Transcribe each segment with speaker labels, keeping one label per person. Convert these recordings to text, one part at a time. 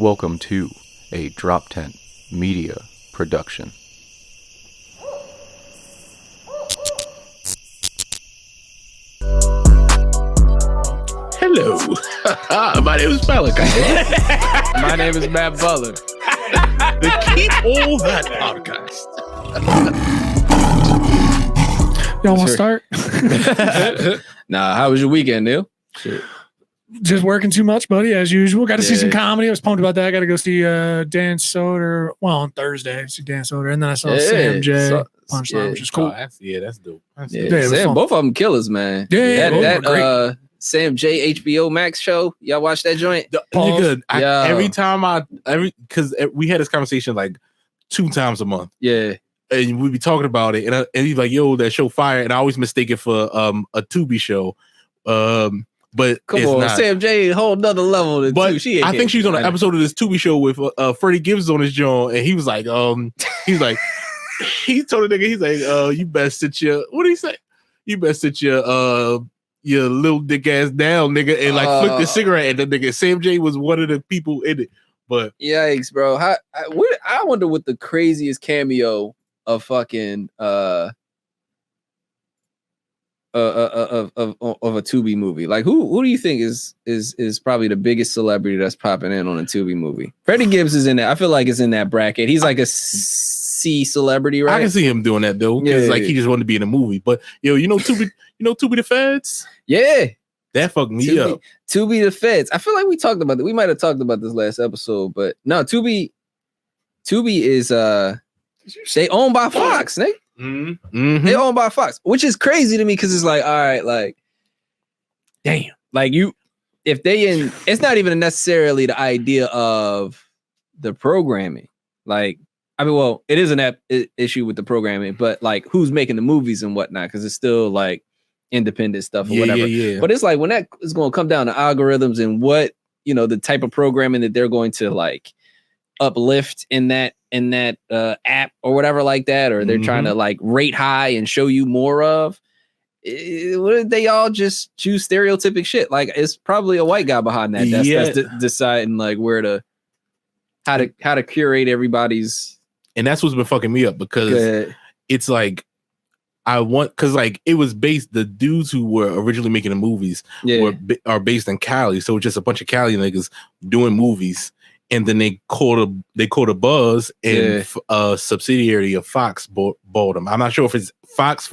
Speaker 1: Welcome to a Drop Tent Media production.
Speaker 2: Hello, my name is Malakiah.
Speaker 3: My name is Matt Butler.
Speaker 2: The Keep All That podcast.
Speaker 4: Y'all want to start?
Speaker 3: Nah, how was your weekend, Neil? Shit.
Speaker 4: Just working too much, buddy, as usual. Got to see some comedy. I was pumped about that. I got to go see Dan Soder. Well, on Thursday, see Dan Soder. And then I saw Sam J. Punchline, which is cool.
Speaker 2: That's dope.
Speaker 3: Sam, both of them killers, man. That Sam J HBO Max show. Y'all watch that joint?
Speaker 2: Because we had this conversation like 2 times a month.
Speaker 3: Yeah.
Speaker 2: And we'd be talking about it, and he's like, "Yo, that show fire," and I always mistake it for a Tubi show. But
Speaker 3: come
Speaker 2: it's
Speaker 3: on,
Speaker 2: not.
Speaker 3: Sam J, a whole nother level.
Speaker 2: But I think she's on an episode of this Tubi show with Freddie Gibbs on his joint, and he was like, he told the nigga, he's like, you best sit your, what did he say? You best sit your little dick ass down, nigga, and like flick the cigarette at the nigga. Sam J was one of the people in it. But
Speaker 3: yikes, bro. I wonder what the craziest cameo of fucking of a Tubi movie. Like who do you think is probably the biggest celebrity that's popping in on a Tubi movie? Freddie Gibbs is in there. I feel like it's in that bracket. He's like a C celebrity, right?
Speaker 2: I can see him doing that though, because he just wanted to be in a movie. But you know Tubi the Feds?
Speaker 3: Yeah. That
Speaker 2: fucked me up.
Speaker 3: Tubi the Feds. I feel like we talked about that. We might have talked about this last episode, but no, Tubi is they owned by Fox, Nick. Mm-hmm. They owned by Fox, which is crazy to me because it's like, all right, like, damn, like it's not even necessarily the idea of the programming. Like, I mean, well, it is an issue with the programming, but like, who's making the movies and whatnot? Because it's still like independent stuff or whatever. Yeah. But it's like when that is going to come down to algorithms and what the type of programming that they're going to like uplift in that app or whatever like that, or they're trying to like rate high and show you more of. They all just choose stereotypic shit. Like it's probably a white guy behind that that's deciding like how to curate everybody's.
Speaker 2: And that's what's been fucking me up because it's like because like it was based, the dudes who were originally making the movies are based in Cali, so it's just a bunch of Cali niggas doing movies. And then they caught a buzz, and a subsidiary of Fox bought them. I'm not sure if it's Fox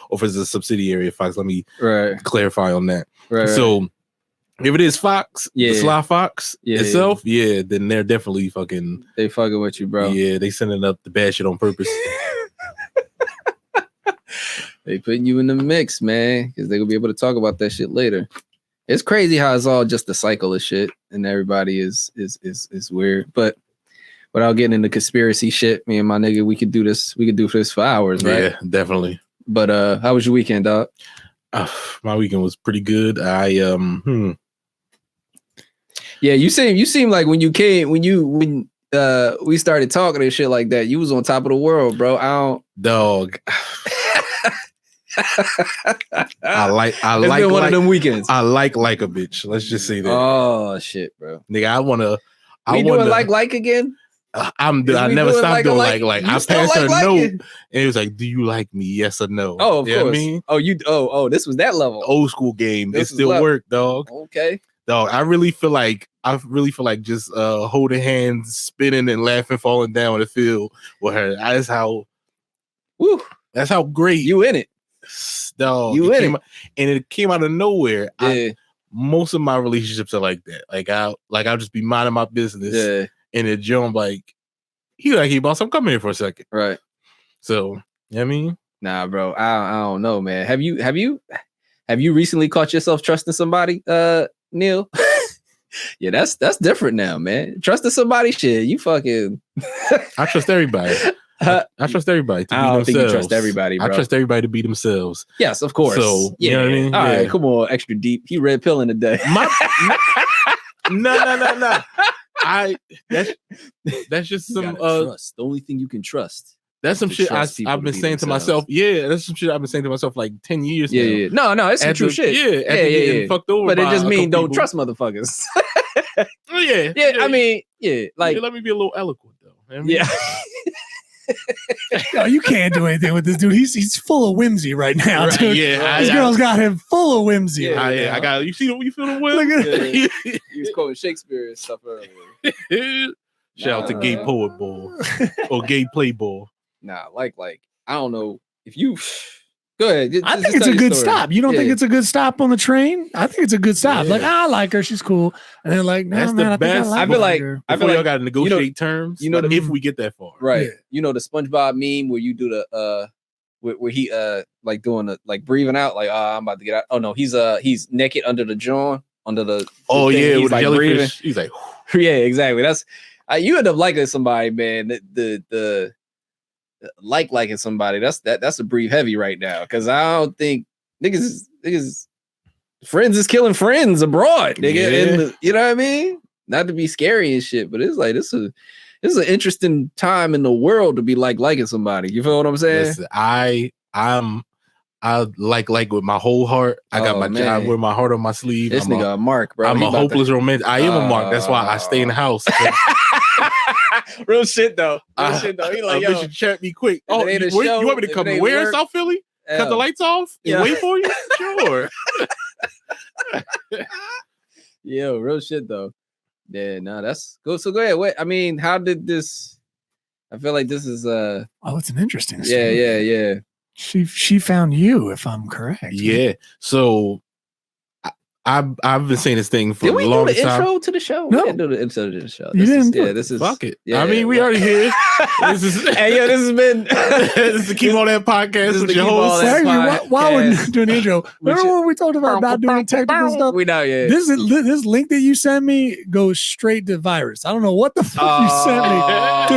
Speaker 2: or if it's a subsidiary of Fox. Let me clarify on that. Right. So if it is Fox, the Sly Fox itself, then they're definitely fucking
Speaker 3: with you, bro.
Speaker 2: Yeah, they sending up the bad shit on purpose.
Speaker 3: They putting you in the mix, man, because they're gonna be able to talk about that shit later. It's crazy how it's all just a cycle of shit, and everybody is weird. But without getting into conspiracy shit, me and my nigga, we could do this for hours, right? Yeah,
Speaker 2: definitely.
Speaker 3: But how was your weekend, dog?
Speaker 2: My weekend was pretty good.
Speaker 3: Yeah, you seem like when we started talking and shit like that, you was on top of the world, bro.
Speaker 2: Dog. I like
Speaker 3: one of them weekends.
Speaker 2: I like a bitch. Let's just say that.
Speaker 3: Oh shit, bro.
Speaker 2: Nigga, I wanna
Speaker 3: doing like again?
Speaker 2: I never stopped doing like. I passed her a note and it was like, do you like me? Yes or no?
Speaker 3: Oh, of course.
Speaker 2: I mean?
Speaker 3: Oh, this was that level.
Speaker 2: Old school game. It still worked, dog.
Speaker 3: Okay.
Speaker 2: Dog, I really feel like just holding hands, spinning and laughing, falling down the field with her. That's how great
Speaker 3: you in it.
Speaker 2: Dog, and it came out of nowhere. Most of my relationships are like that. I'll just be minding my business. Yeah. And then Joe, I'm like, he boss, I'm coming here for a second.
Speaker 3: Right.
Speaker 2: So, you know what I mean?
Speaker 3: Nah, bro. I don't know, man. Have you recently caught yourself trusting somebody, Neil? Yeah, that's different now, man. Trusting somebody, shit. You fucking
Speaker 2: I trust everybody. I trust everybody to be themselves. I don't think you trust everybody, bro. I trust everybody to be themselves.
Speaker 3: Yes, of course.
Speaker 2: So, you know what I mean?
Speaker 3: All right, come on, extra deep. He red pilling today.
Speaker 2: No. That's just some
Speaker 3: trust. The only thing you can trust.
Speaker 2: That's some shit I've been saying to myself. Yeah, that's some shit I've been saying to myself like 10 years now.
Speaker 3: Yeah. No, it's some true shit.
Speaker 2: Yeah. Fucked over,
Speaker 3: but it just means don't trust motherfuckers.
Speaker 2: Yeah.
Speaker 3: I mean, like
Speaker 2: let me be a little eloquent though. I mean,
Speaker 3: yeah.
Speaker 4: No, you can't do anything with this dude. He's full of whimsy right now,
Speaker 2: Right,
Speaker 4: dude.
Speaker 2: yeah,
Speaker 4: This girl's got him full of whimsy.
Speaker 3: Yeah,
Speaker 4: right
Speaker 2: yeah,
Speaker 4: now.
Speaker 2: I got you. See, you feel the whim?
Speaker 3: He was quoting Shakespeare and stuff earlier.
Speaker 2: Shout out to Gay Poet Boy or Gay Playboy.
Speaker 3: Nah, like I don't know if you go ahead.
Speaker 4: I think it's a good stop. You don't think it's a good stop on the train? I think it's a good stop.
Speaker 2: Yeah.
Speaker 4: Like, I like her, she's cool. And then like, no,
Speaker 2: That's
Speaker 4: man,
Speaker 2: the best.
Speaker 3: I feel like
Speaker 2: y'all got to negotiate terms.
Speaker 3: you know,
Speaker 2: if we get that far,
Speaker 3: right?
Speaker 4: Yeah.
Speaker 3: You know the SpongeBob meme where you do the where he like doing the like breathing out like I'm about to get out. Oh no, he's naked under the jaw under the
Speaker 2: oh
Speaker 3: thing.
Speaker 2: yeah,
Speaker 3: He's
Speaker 2: with
Speaker 3: like
Speaker 2: the jellyfish.
Speaker 3: breathing.
Speaker 2: He's like,
Speaker 3: Yeah, exactly. That's you end up liking somebody, man. The liking somebody. That's a breathe heavy right now because I don't think niggas friends is killing friends abroad, nigga.
Speaker 2: Yeah.
Speaker 3: You know what I mean? Not to be scary and shit, but it's like this is an interesting time in the world to be liking somebody. You feel what I'm saying?
Speaker 2: listen, I like with my whole heart. I got my job with my heart on my sleeve.
Speaker 3: This nigga a mark, bro.
Speaker 2: I'm a hopeless romantic. I am a mark. That's why I stay in the house.
Speaker 3: Real shit though. He like, yo,
Speaker 2: bitch, check me quick. Oh,
Speaker 3: it ain't
Speaker 2: you
Speaker 3: a show,
Speaker 2: want me to
Speaker 3: if
Speaker 2: come
Speaker 3: it
Speaker 2: to
Speaker 3: ain't
Speaker 2: where in
Speaker 3: work,
Speaker 2: South Philly? Cut the lights off and wait for you? Sure.
Speaker 3: Yo, real shit though. Yeah, no, that's go. So go ahead. Wait, I mean, how did this? I feel like this is
Speaker 4: oh, it's an interesting story.
Speaker 3: Yeah.
Speaker 4: She found you, if I'm correct.
Speaker 2: Yeah. So I've been saying this thing for
Speaker 3: Did we
Speaker 2: a long
Speaker 3: do the
Speaker 2: time.
Speaker 3: intro to the show?
Speaker 4: No.
Speaker 3: We didn't do the intro to the show.
Speaker 4: You didn't do it.
Speaker 3: This is
Speaker 2: Fuck it.
Speaker 3: Yeah,
Speaker 2: I mean, we already here. This is
Speaker 3: hey, yo, this has been
Speaker 2: this is the Keep On That podcast with your
Speaker 3: Keep On
Speaker 2: host.
Speaker 3: That
Speaker 4: While we're
Speaker 3: podcast.
Speaker 4: doing the intro, remember when we talked about not doing technical stuff?
Speaker 3: We know, yeah.
Speaker 4: This link that you sent me goes straight to virus. I don't know what the fuck you sent me.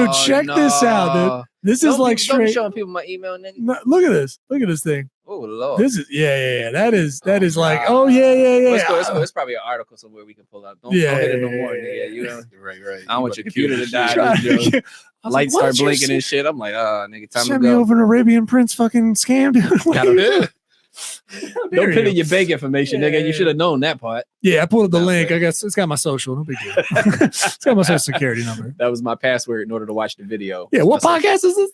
Speaker 4: Dude, check this out, dude. This is like
Speaker 3: Don't be
Speaker 4: straight.
Speaker 3: showing people my email, nigga.
Speaker 4: No, look at this. Look at this thing.
Speaker 3: Oh Lord.
Speaker 4: This is That is like,
Speaker 3: God.
Speaker 4: oh yeah.
Speaker 3: It's cool. It's probably an article somewhere we can pull up. Don't hit it no more, nigga. You know,
Speaker 2: Right.
Speaker 3: I don't want your computer to die.
Speaker 4: like,
Speaker 3: Lights start blinking and shit. I'm like, nigga, time to
Speaker 4: send me
Speaker 3: go.
Speaker 4: over an Arabian Prince fucking scam, dude.
Speaker 3: Don't put in your bank information, nigga. You should have known that part.
Speaker 4: Yeah, I pulled up the link. I guess it's got my social. No big deal. It's got my social security number.
Speaker 3: That was my password in order to watch the video.
Speaker 4: Yeah, what podcast is this?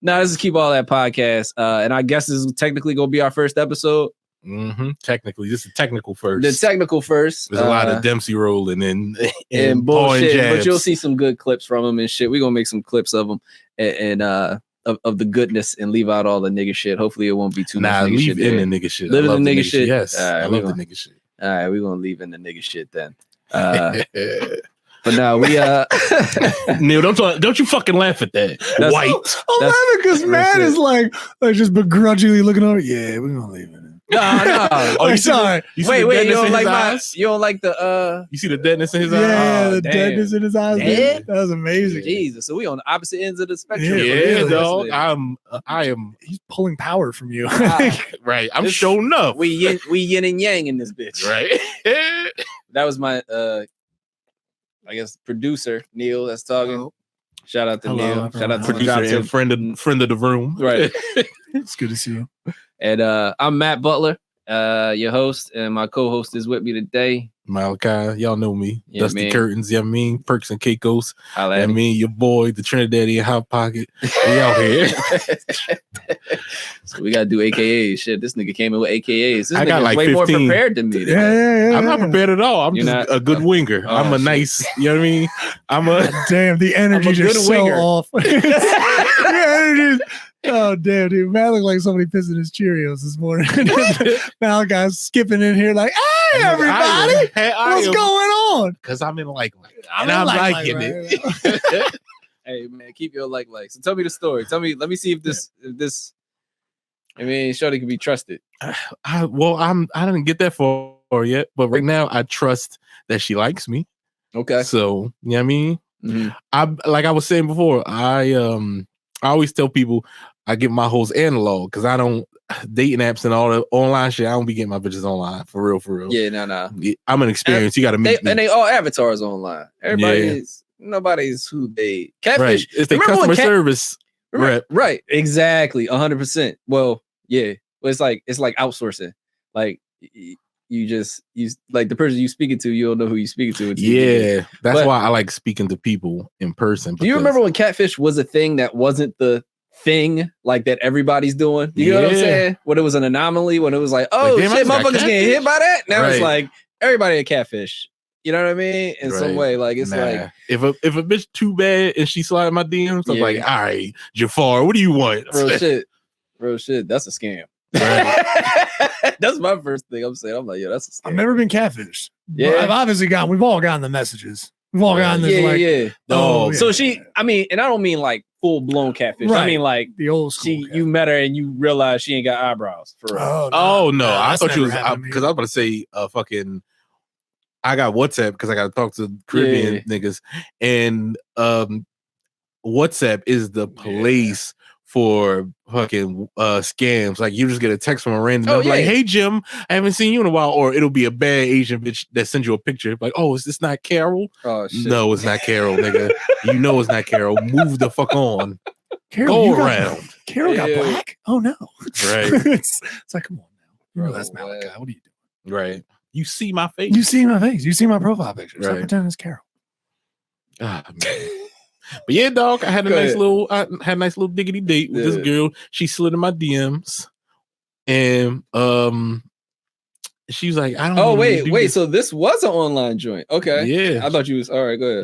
Speaker 3: No, this is Keep All That podcast. And I guess this is technically gonna be our first episode.
Speaker 2: Mm-hmm. Technically, this is technical first.
Speaker 3: The technical first.
Speaker 2: There's a lot of Dempsey rolling and
Speaker 3: bullshit,
Speaker 2: and
Speaker 3: but you'll see some good clips from them and shit. We're gonna make some clips of them and of the goodness and leave out all the nigga shit. Hopefully it won't be too much nigga shit.
Speaker 2: Leave in the nigga shit.
Speaker 3: Leave in the nigga shit.
Speaker 2: Yes,
Speaker 3: right,
Speaker 2: I love the nigga shit.
Speaker 3: All right, we're gonna leave in the nigga shit then. But now we
Speaker 2: Neil, don't you fucking laugh at that. White.
Speaker 4: I'm laughing because Matt is like just begrudgingly looking over. Yeah, we're gonna leave it.
Speaker 3: No.
Speaker 2: Oh, you
Speaker 4: sorry.
Speaker 3: Wait, you don't like you don't like the
Speaker 2: You see the deadness in his eyes?
Speaker 4: Yeah, the deadness in his eyes.
Speaker 3: Dead?
Speaker 4: That was amazing.
Speaker 3: Jesus, so we on the opposite ends of the spectrum.
Speaker 2: Yeah,
Speaker 4: really.
Speaker 2: dog. I am.
Speaker 4: He's pulling power from you.
Speaker 2: Right. I'm showing up.
Speaker 3: We yin and yang in this bitch.
Speaker 2: Right.
Speaker 3: That was my I guess producer Neil that's talking. Shout out to Neil. Shout out to
Speaker 2: producer and friend of the room.
Speaker 3: Right.
Speaker 4: It's good to see you.
Speaker 3: And I'm Matt Butler, your host, and my co-host is with me today.
Speaker 2: Malakiah, y'all know me.
Speaker 3: Yeah,
Speaker 2: Dusty
Speaker 3: man.
Speaker 2: Curtains, yeah, I mean, Perks and Caicos.
Speaker 3: Holla
Speaker 2: I
Speaker 3: at me.
Speaker 2: mean, your boy, the Trinidadian Hot Pocket. We out here.
Speaker 3: So we gotta do AKAs. Shit, this nigga came in with AKAs. This
Speaker 2: I
Speaker 3: nigga
Speaker 2: got
Speaker 3: is
Speaker 2: like
Speaker 3: way
Speaker 2: 15.
Speaker 3: more prepared than me.
Speaker 4: Yeah.
Speaker 2: I'm not prepared at all. I'm
Speaker 3: You're
Speaker 2: just
Speaker 3: not?
Speaker 2: a good winger.
Speaker 3: Oh,
Speaker 2: I'm a
Speaker 3: shit.
Speaker 2: nice, you know what I mean? I'm a
Speaker 4: Damn, the energy
Speaker 3: good
Speaker 4: is so
Speaker 3: winger.
Speaker 4: off. The energy. Oh damn, dude! Matt looked like somebody pissing his Cheerios this morning. Malakiah's skipping in here like, "Hey, everybody, what's going on?"
Speaker 2: Because I'm in like,
Speaker 4: I'm
Speaker 2: and I'm
Speaker 4: in
Speaker 2: liking
Speaker 4: right
Speaker 2: it.
Speaker 3: Hey man, keep your like. So tell me the story. Let me see if this. I mean, Shorty can be trusted.
Speaker 2: I didn't get that far yet, but right now I trust that she likes me.
Speaker 3: Okay.
Speaker 2: So, you know what I mean?
Speaker 3: Mhm.
Speaker 2: I was saying before, I always tell people I get my hoes analog because I don't dating apps and all the online shit. I don't be getting my bitches online for real.
Speaker 3: Yeah, no.
Speaker 2: I'm an experience. You got to meet me.
Speaker 3: And they all avatars online. Nobody's who they catfish.
Speaker 2: Right. It's the
Speaker 3: Remember when
Speaker 2: customer service rep.
Speaker 3: Right. Exactly. 100%. Well, yeah. Well, it's like outsourcing. Like like the person you speaking to, you don't know who you speaking to.
Speaker 2: That's why I like speaking to people in person.
Speaker 3: Do you remember when catfish was a thing that wasn't the thing like that everybody's doing? You know what I'm saying? When it was an anomaly, when it was like, oh like, shit, motherfuckers getting hit by that. Now it's like everybody a catfish. You know what I mean? In some way, like it's like
Speaker 2: if a bitch too bad and she slide my DMs, I'm like, all right, Jafar, what do you want?
Speaker 3: Real shit. That's a scam. Right. That's my first thing I'm saying. I'm like, yo, that's a scam.
Speaker 4: I've never been catfished.
Speaker 3: Yeah,
Speaker 4: I've obviously we've all gotten the messages. We've all gotten this
Speaker 3: So she, I mean, and I don't mean like full blown catfish. Right. I mean like
Speaker 4: the old school.
Speaker 3: You met her and you realize she ain't got eyebrows for real.
Speaker 2: Oh no, I thought you was because I was about to say fucking. I got WhatsApp because I got to talk to Caribbean niggas, and WhatsApp is the place for fucking scams. Like you just get a text from a random number, like, "Hey Jim, I haven't seen you in a while," or it'll be a bad Asian bitch that sends you a picture, like, "Oh, is this not Carol?" Oh shit, no, it's not Carol, nigga. You know it's not Carol. Move the fuck on.
Speaker 4: Carol, go around. Carol got black. Oh no,
Speaker 2: right?
Speaker 4: It's like, come on now, you know that's Malachi. What are you doing?
Speaker 2: Right. You see my face.
Speaker 4: You see my face. You see my profile picture. So pretend it's Carol.
Speaker 2: Ah, man. But yeah, dog, I had a nice little diggity date with this girl. She slid in my DMs, and she was like, "I don't."
Speaker 3: Oh wait. So this was an online joint. Okay.
Speaker 2: Yeah.
Speaker 3: I thought you was all right. Go ahead.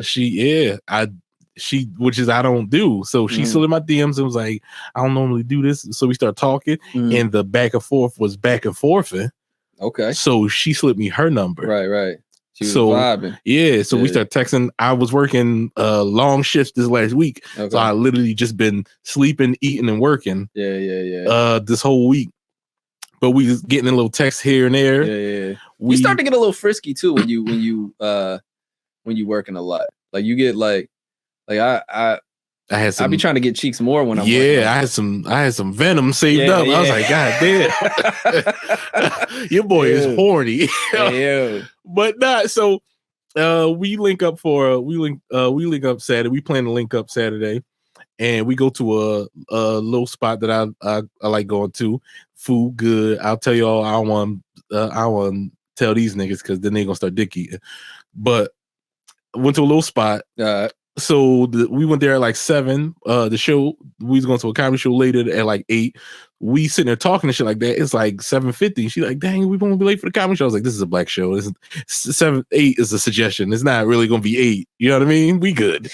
Speaker 2: Which is I don't do. So she slid in my DMs and was like, "I don't normally do this." So we started talking, and the back and forth was back and forthing.
Speaker 3: Okay.
Speaker 2: So she slipped me her number.
Speaker 3: Right. She was vibing.
Speaker 2: Yeah. So we started texting. I was working long shifts this last week. Okay. So I literally just been sleeping, eating, and working.
Speaker 3: Yeah.
Speaker 2: This whole week. But we was getting a little text here and there.
Speaker 3: Yeah. You start to get a little frisky too when you working a lot. Like you get like I be trying to get cheeks more when I'm working.
Speaker 2: I had some venom saved up. I was like, God damn. Your boy is horny. But not so we link up Saturday. We plan to link up Saturday and we go to a little spot that I like going to. Food good. I'll tell y'all I want to tell these niggas because then they gonna start dick eating. But went to a little spot. So we went there at like 7. The show, we was going to a comedy show later at like 8. We sitting there talking and shit like that. It's like 7:50. She's like, "Dang, we won't be late for the comedy show." I was like, "This is a black show. This is 8 is a suggestion. It's not really going to be 8. You know what I mean? We good."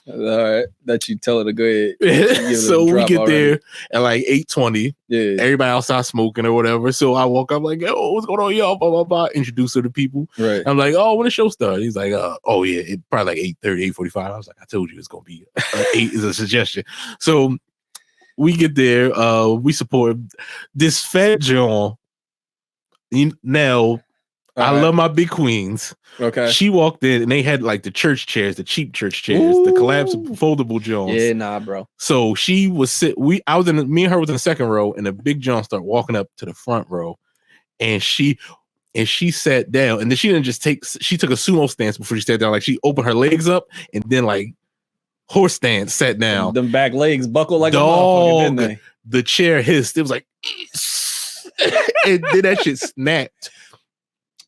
Speaker 3: All right, that you tell her to go ahead.
Speaker 2: So we get there at like 8:20. Yeah, everybody outside smoking or whatever. So I walk up like, "Yo, what's going on, y'all?" Blah blah blah. Introduce her to people.
Speaker 3: Right.
Speaker 2: I'm like, "Oh, when the show started?" He's like, "Oh yeah, it probably like 8:30, 8:45." I was like, "I told you it's gonna be 8 is a suggestion." So we get there. We support this fat John. Now, I love my big queens.
Speaker 3: Okay.
Speaker 2: She walked in and they had like the church chairs, the cheap church chairs, the collapsible foldable Jones.
Speaker 3: Yeah, nah, bro.
Speaker 2: So she was me and her was in the second row, and the big John started walking up to the front row, and she sat down, and then she didn't just she took a sumo stance before she sat down. Like she opened her legs up and then like horse stance, sat down.
Speaker 3: Them back legs buckled like a motherfucker, didn't they?
Speaker 2: The chair hissed. It was like, and then that shit snapped.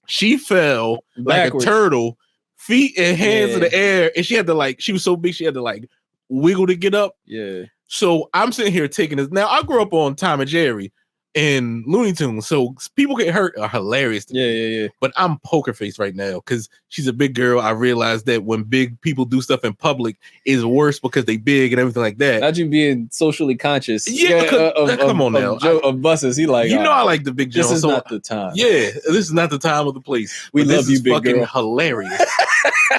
Speaker 2: She fell backwards, like a turtle, feet and hands in the air, and she had to she was so big she had to wiggle to get up.
Speaker 3: Yeah.
Speaker 2: So I'm sitting here taking this. Now I grew up on Tom and Jerry and Looney Tunes, so people get hurt are hilarious to me.
Speaker 3: Yeah.
Speaker 2: But I'm poker face right now because she's a big girl. I realized that when big people do stuff in public, it's worse because they big and everything like that.
Speaker 3: Not you being socially conscious.
Speaker 2: Yeah, come on now.
Speaker 3: Of buses, he like
Speaker 2: I like the big Joe.
Speaker 3: This is not the time.
Speaker 2: Yeah, this is not the time of the place.
Speaker 3: We love you, big girl.
Speaker 2: Hilarious.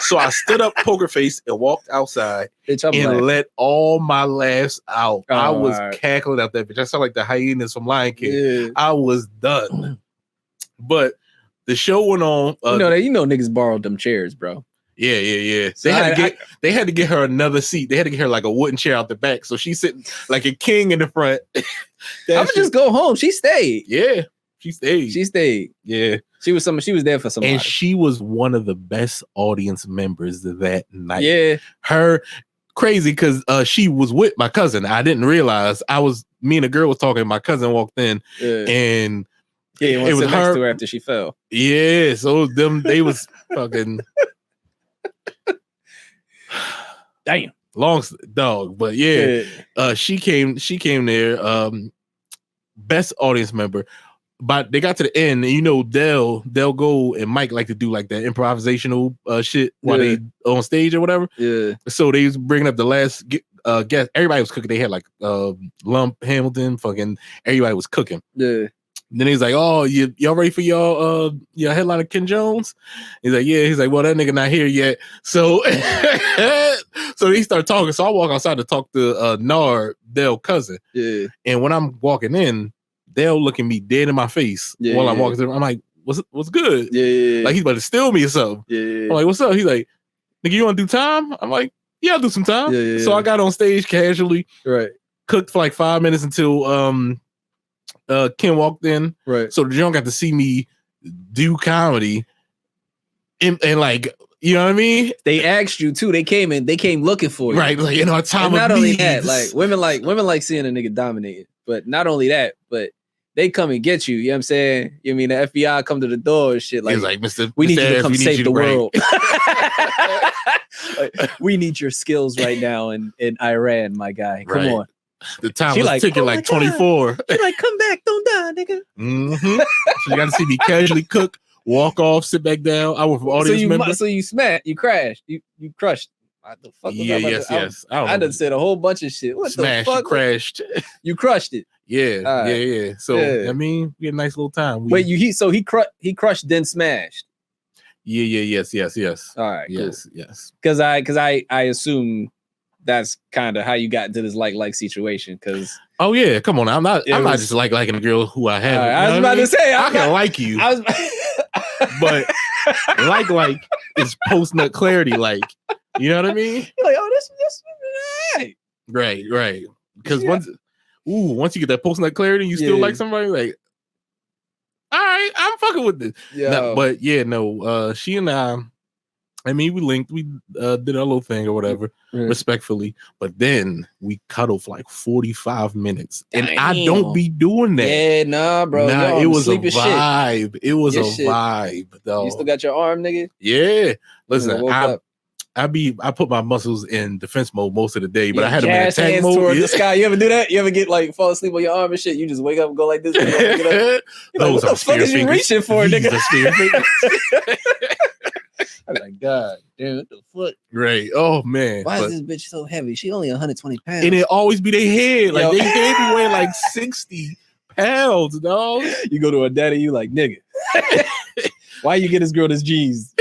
Speaker 2: So I stood up poker face and walked outside
Speaker 3: and
Speaker 2: let all my laughs out. I was cackling out that bitch. I sound like the hyenas from Lion King. Yeah. I was done. But the show went on.
Speaker 3: You know niggas borrowed them chairs, bro.
Speaker 2: Yeah. So they had to get her another seat. They had to get her like a wooden chair out the back. So she's sitting like a king in the front.
Speaker 3: I'ma just go home. She stayed.
Speaker 2: Yeah. She stayed. Yeah.
Speaker 3: She was there for somebody.
Speaker 2: And she was one of the best audience members that night.
Speaker 3: Yeah.
Speaker 2: Her crazy because she was with my cousin. I didn't realize me and a girl was talking. My cousin walked in and
Speaker 3: Yeah, it was her next to her after she fell.
Speaker 2: Yeah, so they was fucking
Speaker 3: damn
Speaker 2: long dog, but she came there, best audience member. But they got to the end, and you know they'll go and Mike like to do like that improvisational shit while they on stage or whatever.
Speaker 3: Yeah.
Speaker 2: So they was bringing up the last guest. Everybody was cooking. They had like Lump, Hamilton, fucking everybody was cooking.
Speaker 3: Yeah.
Speaker 2: Then he's like, "Oh, y'all ready for your headliner Ken Jones?" He's like, "Yeah." He's like, "Well, that nigga not here yet." So so he started talking. So I walk outside to talk to Nard, Dale's cousin.
Speaker 3: Yeah.
Speaker 2: And when I'm walking in, Dale looking me dead in my face while I'm walking through. I'm like, what's good?
Speaker 3: Yeah.
Speaker 2: Like he's about to steal me or something.
Speaker 3: Yeah.
Speaker 2: I'm like, what's up? He's like, nigga, you want to do time? I'm like, yeah, I'll do some time.
Speaker 3: Yeah.
Speaker 2: So I got on stage casually.
Speaker 3: Right.
Speaker 2: Cooked for like 5 minutes until Ken walked in.
Speaker 3: Right.
Speaker 2: So the young got to see me do comedy. And like, you know what I mean?
Speaker 3: They asked you too. They came looking for you.
Speaker 2: Right. Like, you know, time
Speaker 3: and
Speaker 2: of
Speaker 3: not only
Speaker 2: needs.
Speaker 3: that, like women like seeing a nigga dominated. But not only that, but they come and get you. You know what I'm saying? You mean the FBI come to the door and shit. Like,
Speaker 2: Mr.
Speaker 3: We need you to come save the
Speaker 2: right.
Speaker 3: world. We need your skills right now in Iran, my guy. Come on.
Speaker 2: The time was ticking like 24.
Speaker 3: She like, come back, don't die, nigga.
Speaker 2: Mm-hmm. So you got to see me casually cook, walk off, sit back down. I went from audience member.
Speaker 3: So you smashed, you crashed, you crushed. What the fuck was
Speaker 2: yes.
Speaker 3: I done said a whole bunch of shit. What
Speaker 2: Smashed,
Speaker 3: the fuck?
Speaker 2: Crashed.
Speaker 3: You crushed it.
Speaker 2: Yeah. So I mean, we had a nice little time.
Speaker 3: Wait, he crushed then smashed.
Speaker 2: Yes.
Speaker 3: All right,
Speaker 2: yes.
Speaker 3: Because I assume that's kind of how you got into this like situation. Because
Speaker 2: come on, I'm not just liking a girl who I have.
Speaker 3: I was about to say
Speaker 2: I can like you, but like is post nut clarity. Like, you know what I mean?
Speaker 3: You're like, oh, this
Speaker 2: right. Because once you get that post nut clarity, you still like somebody. Like, all right, I'm fucking with this. She and I mean, we linked, we did our little thing or whatever, respectfully, but then we cuddled for like 45 minutes. And I don't be doing that.
Speaker 3: Yeah, nah, bro.
Speaker 2: Nah, it was a vibe. Shit. It was a vibe, though.
Speaker 3: You still got your arm, nigga?
Speaker 2: Yeah. Listen, I put my muscles in defense mode most of the day, but I had them in attack mode.
Speaker 3: Towards the sky. You ever do that? You ever get like fall asleep on your arm and shit? You just wake up and go like this. Those what the fuck is you reaching for, nigga? I'm like, God damn, what the fuck?
Speaker 2: Right. Oh man.
Speaker 3: Why is this bitch so heavy? She only 120 pounds.
Speaker 2: And it always be their head. Like they be weighing like 60 pounds, dog.
Speaker 3: You go to a daddy, you like, nigga. Why you get this girl this jeans?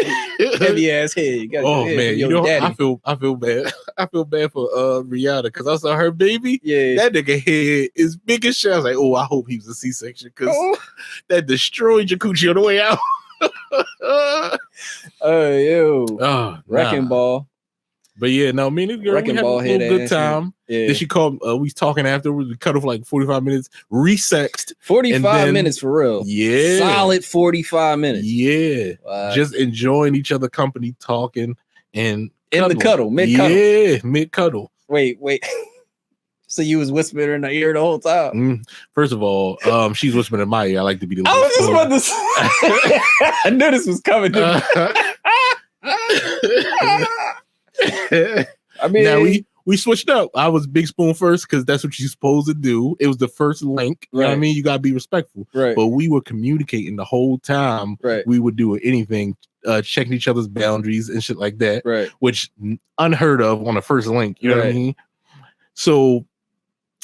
Speaker 3: Heavy ass head.
Speaker 2: Man, you know, daddy. I feel bad. I feel bad for Rihanna because I saw her baby. Yeah, that nigga head is big as shit. I was like, I hope he was a C-section because that destroyed your coochie on the way out.
Speaker 3: Wrecking ball.
Speaker 2: But yeah, no, me and this girl, we had a little good time. Yeah. Then she called, we was talking afterwards, we cut off like 45 minutes, resexed.
Speaker 3: 45 minutes for real.
Speaker 2: Yeah.
Speaker 3: Solid 45 minutes.
Speaker 2: Yeah. Wow. Just enjoying each other company, talking and
Speaker 3: in the cuddle, mid-cuddle.
Speaker 2: Yeah, mid-cuddle.
Speaker 3: Wait. So you was whispering in her ear the whole time?
Speaker 2: First of all, she's whispering in my ear. I like to be the
Speaker 3: I was just about to say. I knew this was coming.
Speaker 2: I mean, now we switched up. I was Big Spoon first because that's what you're supposed to do. It was the first link. You know what I mean? You gotta be respectful.
Speaker 3: Right.
Speaker 2: But we were communicating the whole time.
Speaker 3: Right.
Speaker 2: We would do anything, checking each other's boundaries and shit like that.
Speaker 3: Right.
Speaker 2: Which unheard of on the first link. You know what I mean? So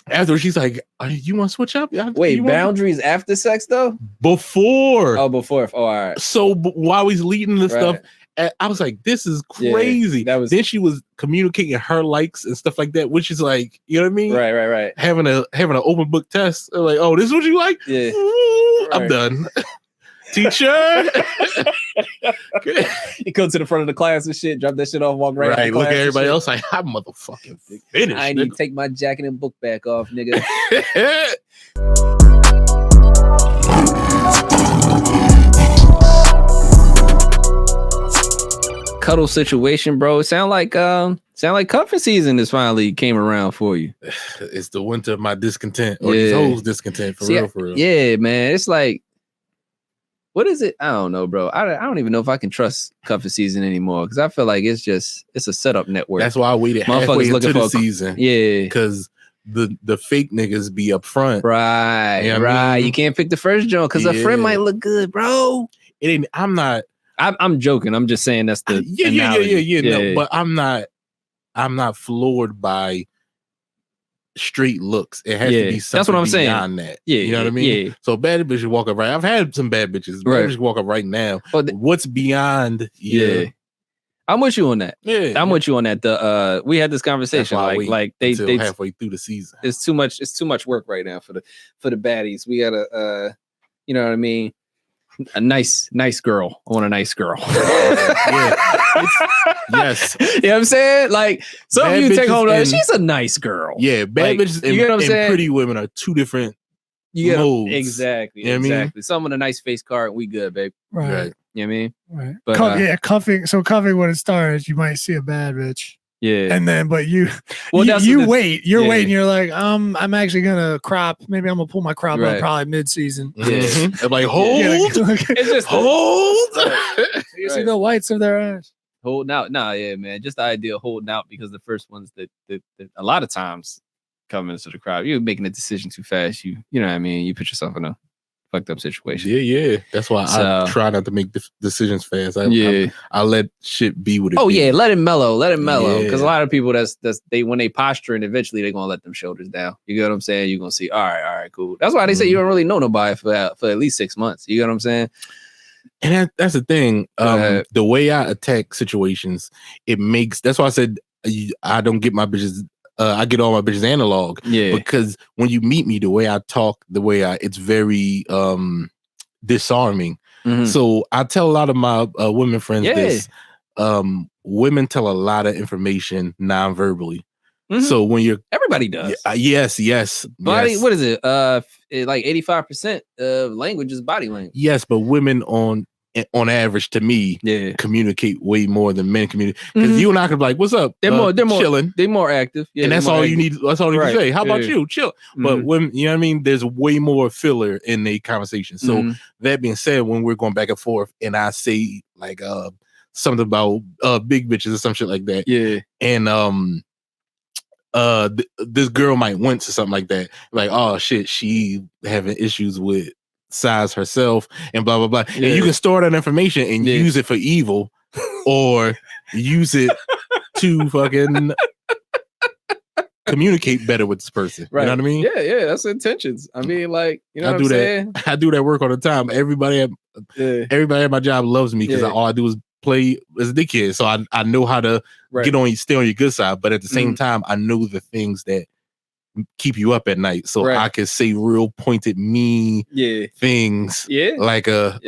Speaker 2: after she's like, you want to switch up?
Speaker 3: Wait, boundaries after sex though?
Speaker 2: Before.
Speaker 3: Oh, before. Oh, all right.
Speaker 2: So while he's leading the stuff, I was like, this is crazy. Then she was communicating her likes and stuff like that, which is like, you know what I mean?
Speaker 3: Right.
Speaker 2: Having an open book test. Like, oh, this is what you like?
Speaker 3: Yeah.
Speaker 2: I'm done. Teacher.
Speaker 3: You come to the front of the class and shit, drop that shit off, walk right.
Speaker 2: Right. Look at everybody else like, I'm motherfucking finished.
Speaker 3: I need to take my jacket and book back off, nigga. Cuddle situation, bro. Sound like comfort season is finally came around for you.
Speaker 2: It's the winter of my discontent, or these hoes discontent for real.
Speaker 3: Yeah, man. It's like What is it? I don't know, bro. I don't even know if I can trust cuffing season anymore because I feel like it's a setup network.
Speaker 2: That's why I waited halfway into the season.
Speaker 3: Yeah,
Speaker 2: because the fake niggas be up front.
Speaker 3: Right, you know right. I mean? You can't pick the first joint because a friend might look good, bro.
Speaker 2: It ain't. I'm
Speaker 3: joking. I'm just saying that's the
Speaker 2: yeah. No, but I'm not floored by straight looks. It has to be something that's what I'm beyond saying. That. Yeah, you know what I mean? Yeah. So bad bitches walk up right. I've had some bad bitches. Bad bitches walk up right now. But what's beyond? Yeah.
Speaker 3: I'm with you on that. Yeah. I'm with you on that. We had this conversation like they
Speaker 2: halfway through the season.
Speaker 3: It's too much work right now for the baddies. We gotta you know what I mean? A nice girl. I want a nice girl.
Speaker 2: Yes.
Speaker 3: You know what I'm saying? Like some bad of you take home like, she's a nice girl.
Speaker 2: Yeah, bad bitches and pretty women are two different modes.
Speaker 3: Exactly. You know exactly. I mean? Some with a nice face card, we good, babe.
Speaker 4: Right.
Speaker 3: You know what I mean?
Speaker 4: Right. But cuffing. So cuffing when it starts, you might see a bad bitch.
Speaker 3: Yeah.
Speaker 4: And then, but you wait. You're waiting. You're like, I'm actually gonna crop. Maybe I'm gonna pull my crop up probably mid-season.
Speaker 2: Yeah. I'm like, hold.
Speaker 3: It's just
Speaker 2: hold.
Speaker 4: You see the whites of their eyes.
Speaker 3: Holding out. Nah, yeah, man. Just the idea of holding out because the first ones that a lot of times coming into the crowd, you're making a decision too fast. You know what I mean? You put yourself in a fucked up situation.
Speaker 2: Yeah. That's why I try not to make decisions fast. I let shit be what it be.
Speaker 3: Yeah, let it mellow. Because a lot of people that's when they posturing, eventually they're gonna let them shoulders down. You get what I'm saying? You're gonna see, all right, cool. That's why they say you don't really know nobody for at least 6 months. You get what I'm saying?
Speaker 2: And that's the thing. The way I attack situations, that's why I said I don't get my bitches. I get all my bitches analog.
Speaker 3: Yeah.
Speaker 2: Because when you meet me, the way I talk, it's very disarming. Mm-hmm. So I tell a lot of my women friends this. Women tell a lot of information non-verbally. Mm-hmm. So when
Speaker 3: everybody does.
Speaker 2: Yes.
Speaker 3: Body, what is it? Like 85% of language is body language.
Speaker 2: Yes, but women on average, to me, communicate way more than men communicate. Because you and I could be like, "What's up?"
Speaker 3: They're more
Speaker 2: chilling.
Speaker 3: They're more active,
Speaker 2: and that's all you need. That's all you need to say. How about you? Chill. But when you know what I mean, there's way more filler in the conversation. So that being said, when we're going back and forth, and I say like something about big bitches or some shit like that, and this girl might wince or something like that, like, oh shit, she having issues with size herself and blah blah blah. And you can store that information and use it for evil, or use it to fucking communicate better with this person. Right. You know what I mean?
Speaker 3: Yeah, that's intentions. I mean, like, you know what I'm saying?
Speaker 2: I do that work all the time. Everybody at my job loves me because all I do is play as a dickhead. So I know how to stay on your good side, but at the same time, I know the things that keep you up at night. So I can say real pointed mean things like a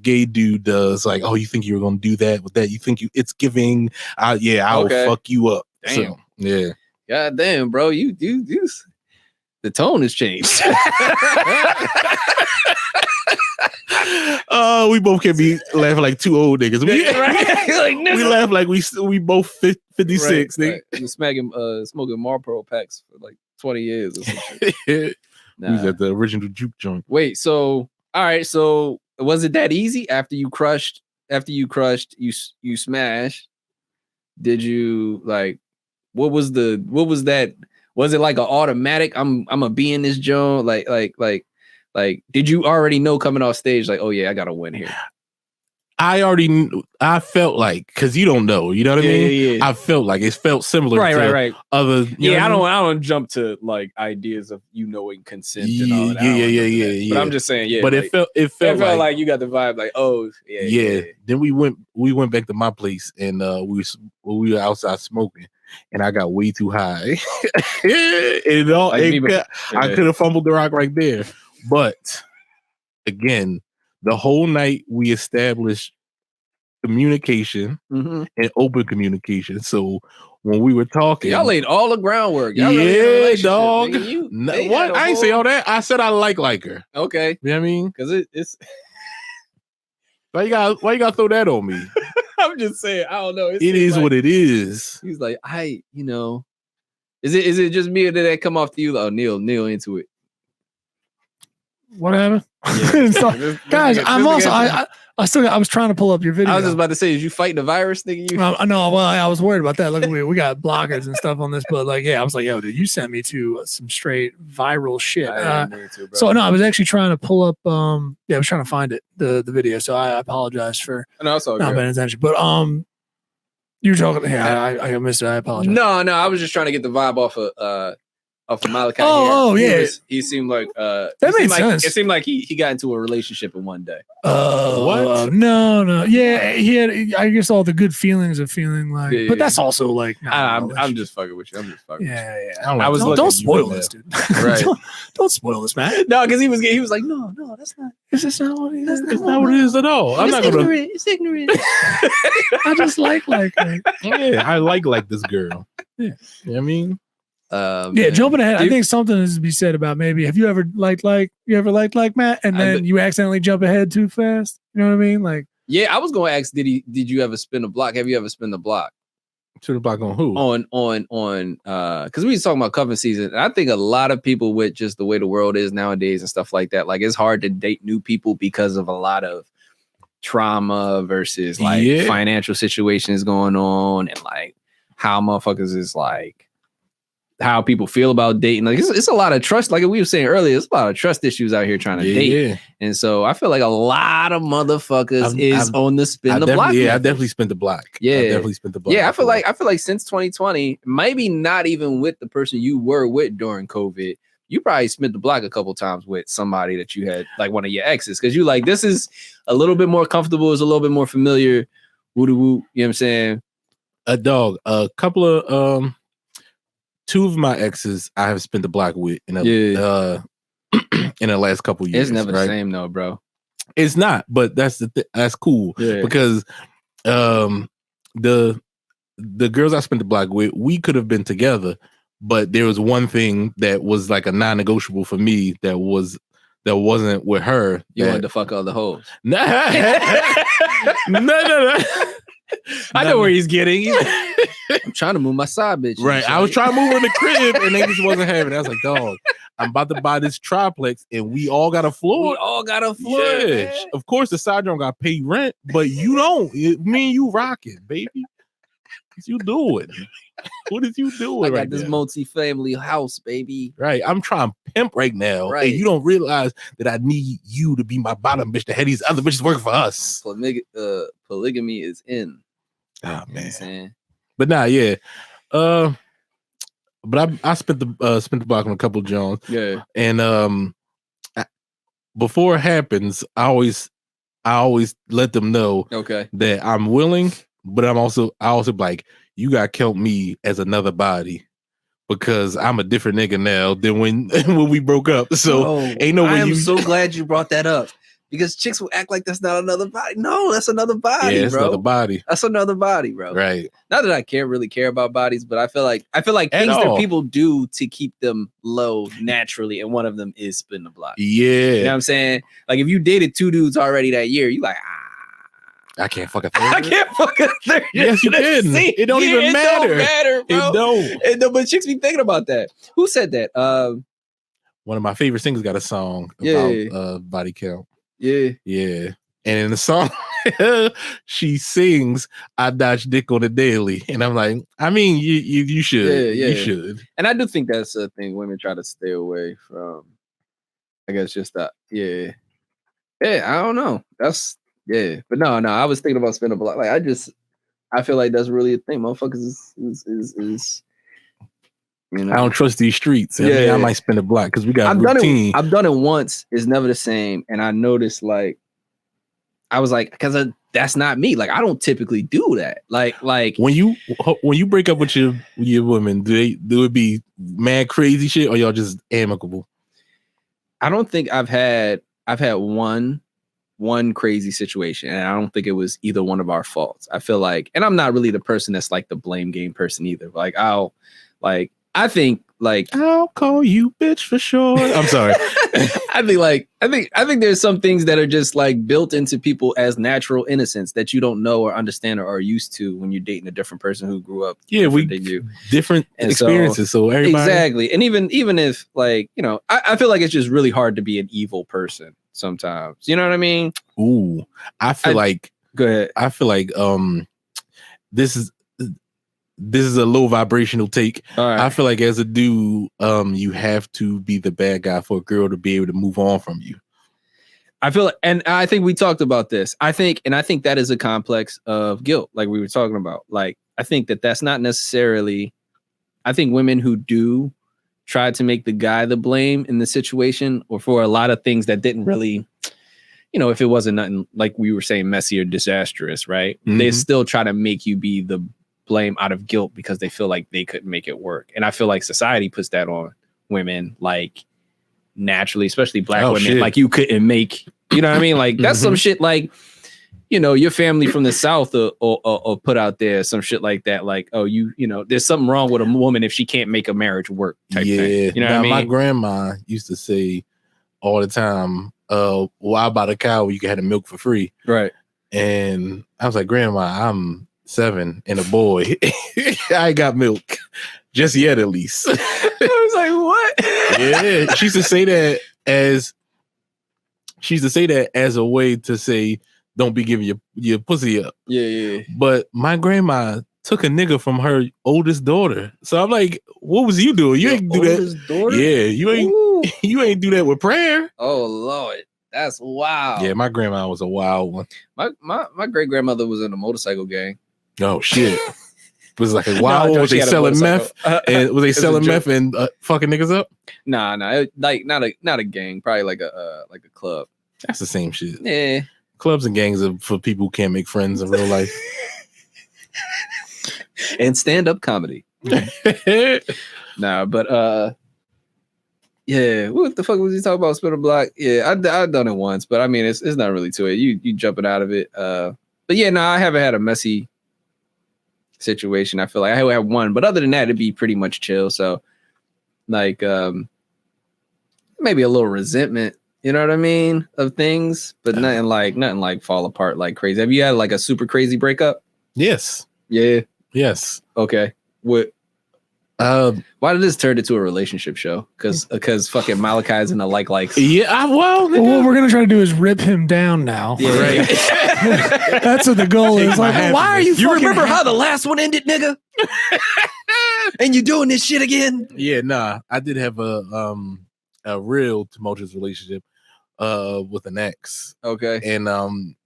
Speaker 2: gay dude does. Like, oh, you think you were gonna do that with that? You think it's giving? I will fuck you up.
Speaker 3: Damn.
Speaker 2: So,
Speaker 3: God damn, bro, you the tone has changed.
Speaker 2: We both can be laughing like two old niggas. We laugh like we both 56.
Speaker 3: Right. We're smoking Marlboro packs for like 20 years or something.
Speaker 2: We was at the original juke joint.
Speaker 3: Wait, so all right, so was it that easy after you crushed, you smashed? Did you like what was that? Was it like an automatic? I'm gonna be in this joint, like, did you already know coming off stage, like, oh yeah, I gotta win here?
Speaker 2: I felt like, because you don't know, you know what I mean? Yeah. I felt like it felt similar to
Speaker 3: right.
Speaker 2: Other,
Speaker 3: I don't jump to like ideas of knowing consent and all that.
Speaker 2: Yeah.
Speaker 3: But I'm just saying,
Speaker 2: But
Speaker 3: like,
Speaker 2: it felt
Speaker 3: like you got the vibe, like, oh yeah.
Speaker 2: Then we went back to my place and we were outside smoking, and I got way too high. I could have fumbled the rock right there. But again, the whole night we established communication and open communication. So when we were talking,
Speaker 3: y'all laid all the groundwork.
Speaker 2: Y'all dog. What? I ain't say all that. I said I like her.
Speaker 3: Okay.
Speaker 2: You know what I mean?
Speaker 3: Because it's
Speaker 2: why you gotta throw that on me?
Speaker 3: I'm just saying, I don't know.
Speaker 2: It is like, what it is.
Speaker 3: He's like, is it just me or did that come off to you? Like, Neil into it?
Speaker 4: what happened?
Speaker 3: Yeah.
Speaker 4: So, guys, I was trying to pull up your video.
Speaker 3: I was just about to say, is you fighting the virus, nigga?
Speaker 4: No, well, I was worried about that. Look, we got blockers and stuff on this, but like, yeah, I was like, yo, dude, you sent me to some straight viral shit. So no, I was actually trying to pull up. I was trying to find it, the video. So I apologize for not paying attention. But you were talking. Yeah, I missed it. I apologize.
Speaker 3: No, I was just trying to get the vibe off of Malakiah.
Speaker 4: Yeah.
Speaker 3: He seemed like
Speaker 4: that made sense.
Speaker 3: It seemed like he got into a relationship in one day.
Speaker 4: What? No. Yeah, he had. I guess all the good feelings of feeling like, but that's also like.
Speaker 3: I'm just fucking with you.
Speaker 4: Yeah.
Speaker 3: Don't
Speaker 4: spoil this, dude.
Speaker 3: Right.
Speaker 4: don't spoil this, man.
Speaker 3: No, because he was like, no, that's not.
Speaker 4: Is this not what it is?
Speaker 2: That's not what it is at all. I'm not gonna.
Speaker 3: It's ignorant.
Speaker 4: I just like.
Speaker 2: Yeah, I like this girl. Yeah, you know what I mean.
Speaker 4: Jumping ahead, I think something is to be said about maybe have you ever liked Matt and then you accidentally jump ahead too fast? You know what I mean? Like,
Speaker 3: yeah, I was going to ask, did you ever spin a block? Have you ever spin the block?
Speaker 2: Spin the block on who?
Speaker 3: On because we was talking about cuffing season. And I think a lot of people with just the way the world is nowadays and stuff like that, like it's hard to date new people because of a lot of trauma versus like financial situations going on and like how motherfuckers is like how people feel about dating. Like it's a lot of trust. Like we were saying earlier, it's a lot of trust issues out here trying to date. Yeah. And so I feel like a lot of motherfuckers is on the spin the block.
Speaker 2: Yeah, I definitely spent the block.
Speaker 3: Yeah.
Speaker 2: I definitely spent the block.
Speaker 3: Yeah, I feel like since 2020, maybe not even with the person you were with during COVID, you probably spent the block a couple times with somebody that you had like one of your exes. Cause you like, this is a little bit more comfortable, it's a little bit more familiar. Woo-doo-woo, you know what I'm saying?
Speaker 2: A couple of two of my exes I have spent the block with in the last couple years.
Speaker 3: It's never the same though, bro.
Speaker 2: It's not, but that's cool because the girls I spent the block with, we could have been together, but there was one thing that was like a non-negotiable for me that wasn't with her.
Speaker 3: You wanted to fuck all the hoes.
Speaker 2: No.
Speaker 3: I know where he's getting. I'm trying to move my side bitch.
Speaker 2: Right. I was trying to move in the crib and they just wasn't having it. I was like, dog, I'm about to buy this triplex and we all got a floor. Yeah. Man. Of course, the side joint got paid rent, but you don't. Me and you rocking, baby. What you doing? What is you doing?
Speaker 3: I got this multi-family house, baby.
Speaker 2: Right. I'm trying to pimp right now. Right. And you don't realize that I need you to be my bottom bitch to have these other bitches working for us.
Speaker 3: Polygamy is in.
Speaker 2: Oh, man. But nah, yeah. But I spent the block on a couple of Jones.
Speaker 3: Yeah.
Speaker 2: And before it happens, I always let them know that I'm willing, but I also like, you gotta count me as another body because I'm a different nigga now than when we broke up. So ain't no way.
Speaker 3: I am so glad you brought that up because chicks will act like that's not another body. No, that's another body,
Speaker 2: it's
Speaker 3: bro.
Speaker 2: Another body.
Speaker 3: That's another body, bro.
Speaker 2: Right.
Speaker 3: Not that I really care about bodies, but I feel like things that people do to keep them low naturally, and one of them is spin the block.
Speaker 2: Yeah.
Speaker 3: You know what I'm saying? Like if you dated two dudes already that year, you like,
Speaker 2: I can't fuck a third.
Speaker 3: I can't fuck a third.
Speaker 2: Yes, you can. It don't even matter.
Speaker 3: It don't matter, bro. It don't. But chicks be thinking about that. Who said that?
Speaker 2: One of my favorite singers got a song about body count.
Speaker 3: Yeah.
Speaker 2: Yeah. And in the song, she sings, I dodge dick on a daily. And I'm like, I mean, you should. You should.
Speaker 3: And I do think that's a thing women try to stay away from. I guess just that. Yeah. Yeah, I don't know. That's but no, I was thinking about spinning a block. Like I feel like that's really a thing. Motherfuckers is you know.
Speaker 2: I don't trust these streets. I might spin a block because we got a routine.
Speaker 3: I've done it once. It's never the same. And I noticed like I was like, because that's not me. Like I don't typically do that. Like
Speaker 2: when you break up with your woman, do it be mad crazy shit or y'all just amicable?
Speaker 3: I don't think I've had one crazy situation, and I don't think it was either one of our faults. I feel like, and I'm not really the person that's like the blame game person either. Like I think Like,
Speaker 2: I'll call you bitch for sure. I'm sorry.
Speaker 3: I think there's some things that are just like built into people as natural innocence that you don't know or understand or are used to when you're dating a different person who grew up.
Speaker 2: Yeah, we different experiences. So everybody
Speaker 3: exactly. And even if like, you know, I feel like it's just really hard to be an evil person sometimes. You know what I mean?
Speaker 2: Ooh, I feel like
Speaker 3: go ahead.
Speaker 2: I feel like this is a low vibrational take. Right. I feel like as a dude, you have to be the bad guy for a girl to be able to move on from you.
Speaker 3: I feel like, and I think we talked about this. I think that is a complex of guilt, like we were talking about. Like, I think that's not necessarily. I think women who do try to make the guy the blame in the situation, or for a lot of things that didn't really, you know, if it wasn't nothing like we were saying messy or disastrous, right? Mm-hmm. They still try to make you be the blame out of guilt because they feel like they couldn't make it work. And I feel like society puts that on women, like naturally, especially black women. Shit. Like you couldn't make, you know what I mean? Like that's some shit like, you know, your family from the South or put out there some shit like that. Like, oh, you know, there's something wrong with a woman if she can't make a marriage work type thing. You know what I mean?
Speaker 2: My grandma used to say all the time, why buy the cow when you can have the milk for free?
Speaker 3: Right.
Speaker 2: And I was like, Grandma, I'm 7 and a boy. I ain't got milk just yet, at least.
Speaker 3: I was like, what?
Speaker 2: Yeah, she used to say that as a way to say, don't be giving your pussy up.
Speaker 3: Yeah.
Speaker 2: But my grandma took a nigga from her oldest daughter. So I'm like, what was you doing? You ain't do that. Daughter? Yeah, you ain't do that with prayer.
Speaker 3: Oh Lord. That's wild.
Speaker 2: Yeah, my grandma was a wild one.
Speaker 3: My great grandmother was in a motorcycle gang.
Speaker 2: Oh shit! Was it like a wild? Was they selling meth? And was they selling meth and fucking niggas up?
Speaker 3: Nah. Like not a gang. Probably like a club.
Speaker 2: That's the same shit.
Speaker 3: Yeah.
Speaker 2: Clubs and gangs are for people who can't make friends in real life.
Speaker 3: And stand-up comedy. Nah, but yeah, what the fuck was he talking about? Spin a block? Yeah, I've done it once, but I mean, it's not really to it. You jumping out of it. But yeah, no, I haven't had a messy situation. I feel like I have one, but other than that, it'd be pretty much chill. So, like, maybe a little resentment, you know what I mean, of things, but nothing like fall apart like crazy. Have you had like a super crazy breakup?
Speaker 2: Yes.
Speaker 3: Yeah.
Speaker 2: Yes.
Speaker 3: Okay. What? Why did this turn into a relationship show? Because fucking Malachi is in the likes.
Speaker 2: Yeah, well,
Speaker 4: what we're gonna try to do is rip him down now.
Speaker 3: Yeah, right.
Speaker 4: That's what the goal is. Like, why are you?
Speaker 3: You remember how the last one ended, nigga? And you doing this shit again?
Speaker 2: Yeah, nah. I did have a real tumultuous relationship with an ex.
Speaker 3: Okay,
Speaker 2: and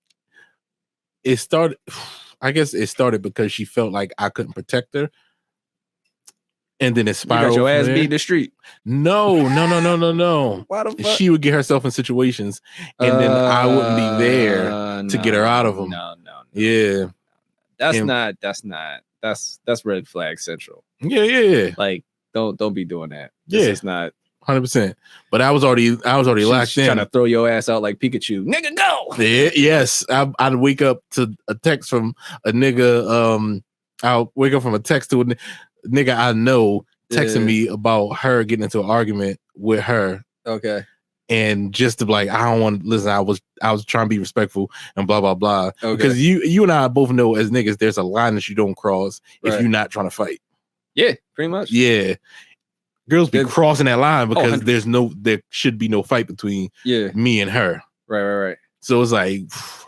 Speaker 2: it started. I guess it started because she felt like I couldn't protect her. And then it spiraled.
Speaker 3: You got your ass beat in the street.
Speaker 2: No.
Speaker 3: Why the fuck?
Speaker 2: She would get herself in situations, and then I wouldn't be there to get her out of them.
Speaker 3: No.
Speaker 2: Yeah,
Speaker 3: that's red flag central.
Speaker 2: Yeah.
Speaker 3: Like, don't be doing that.
Speaker 2: It's
Speaker 3: not
Speaker 2: 100%. But I was already locked in.
Speaker 3: Trying to throw your ass out like Pikachu. Nigga, go.
Speaker 2: Yeah, yes. I'd wake up to a text from a nigga. I'll wake up from a text to a nigga I know texting me about her getting into an argument with her.
Speaker 3: Okay.
Speaker 2: And just to be like, I don't want to listen. I was trying to be respectful and blah blah blah. Okay. Because you and I both know as niggas, there's a line that you don't cross if you're not trying to fight.
Speaker 3: Yeah, pretty much.
Speaker 2: Yeah. Girls be crossing that line because there should be no fight between me and her.
Speaker 3: Right.
Speaker 2: So it's like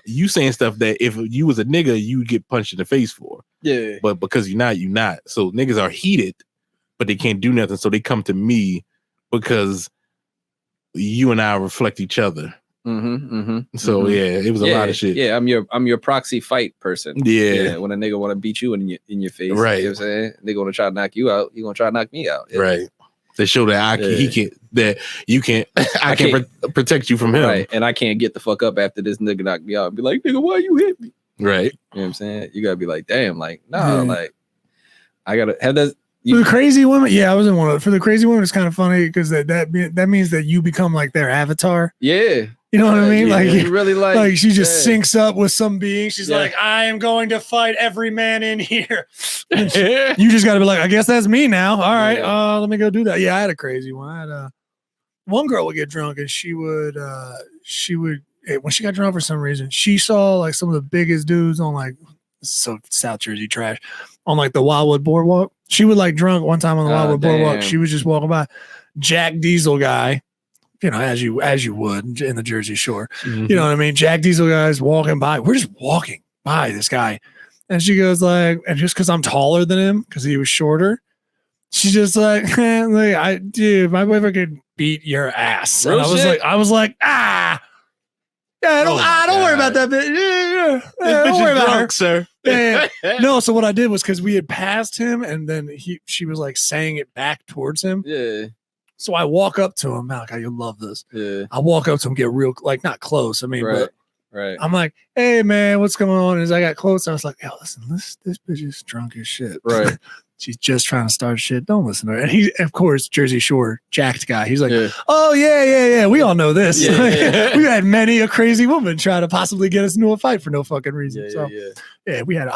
Speaker 2: you saying stuff that if you was a nigga, you'd get punched in the face for.
Speaker 3: Yeah.
Speaker 2: But because you're not. So niggas are heated, but they can't do nothing. So they come to me because you and I reflect each other. So it was a lot of shit.
Speaker 3: Yeah, I'm your proxy fight person.
Speaker 2: Yeah.
Speaker 3: When a nigga want to beat you in your face,
Speaker 2: right?
Speaker 3: You know what I'm saying? They gonna try to knock you out. You gonna try to knock me out,
Speaker 2: right? They show that I can't protect you from him,
Speaker 3: right? And I can't get the fuck up after this nigga knocked me out and be like, nigga, why you hit me?
Speaker 2: Right?
Speaker 3: You know what I'm saying? You gotta be like, damn, like, no, like, I gotta have that.
Speaker 4: For the crazy women, I was in one of. For the crazy women, it's kind of funny because that means that you become like their avatar.
Speaker 3: Yeah.
Speaker 4: You know what I mean? Like
Speaker 3: you really like
Speaker 4: she just syncs up with some being. She's like, I am going to fight every man in here. You just got to be like, I guess that's me now. All right, let me go do that. Yeah, I had a crazy one. I had one girl would get drunk and she would when she got drunk for some reason, she saw like some of the biggest dudes on like so South Jersey trash on like the Wildwood Boardwalk. She would like drunk one time on the Wildwood Boardwalk. She was just walking by. Jack Diesel guy. You know, as you would in the Jersey Shore. Mm-hmm. You know what I mean? Jack Diesel guy's walking by. We're just walking by this guy. And she goes like, and just because I'm taller than him, because he was shorter, she's just like, dude, my boyfriend could beat your ass. And I was like, yeah, don't worry about that bitch. Don't worry about her,
Speaker 2: sir.
Speaker 4: No, so what I did was because we had passed him, and then she was like saying it back towards him.
Speaker 3: Yeah.
Speaker 4: So I walk up to him, Malachi, you'll love this.
Speaker 3: Yeah.
Speaker 4: I walk up to him, get real, like not close. I mean,
Speaker 3: right.
Speaker 4: I'm like, hey man, what's going on? And as I got close, I was like, yo, listen, this bitch is drunk as shit.
Speaker 3: Right.
Speaker 4: She's just trying to start shit. Don't listen to her. And he, of course, Jersey Shore, jacked guy. He's like, oh yeah. We all know this. We've had many a crazy woman try to possibly get us into a fight for no fucking reason. I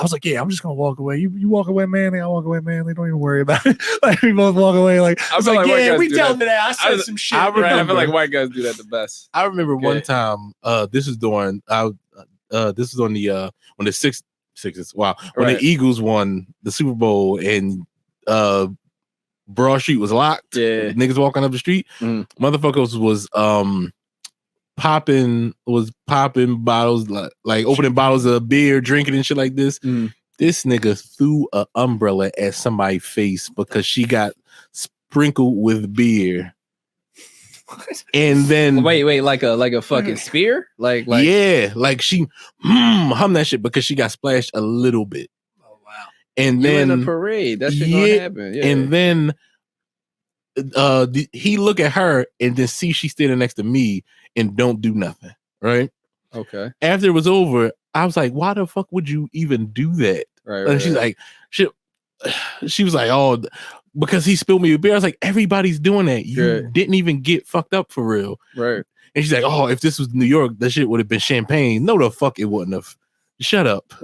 Speaker 4: was like, I'm just gonna walk away. You walk away manly, I walk away manly. Don't even worry about it. Like we both walk away. Like I was like, we dealt with that. I said some shit.
Speaker 3: I feel like white guys do that the best.
Speaker 2: I remember one time. This is during. This is on the when the Sixers. Wow, when the Eagles won the Super Bowl and Broad Street was locked. Yeah, niggas walking up the street. Motherfuckers was popping bottles, like opening bottles of beer, drinking and shit like this. This nigga threw an umbrella at somebody's face because she got sprinkled with beer. And then
Speaker 3: wait, like a fucking spear, like
Speaker 2: yeah, like she hum that shit because she got splashed a little bit.
Speaker 3: Oh wow!
Speaker 2: And then
Speaker 3: in a parade, that shit gonna happen. Yeah.
Speaker 2: And then he look at her and then see she standing next to me and don't do nothing. Right?
Speaker 3: Okay.
Speaker 2: After it was over, I was like, "Why the fuck would you even do that?"
Speaker 3: Right.
Speaker 2: And she's like, she was like, "Oh." Because he spilled me a beer. I was like, everybody's doing that. You didn't even get fucked up for real.
Speaker 3: Right.
Speaker 2: And she's like, oh, if this was New York, that shit would have been champagne. No, the fuck it wouldn't have. Shut up.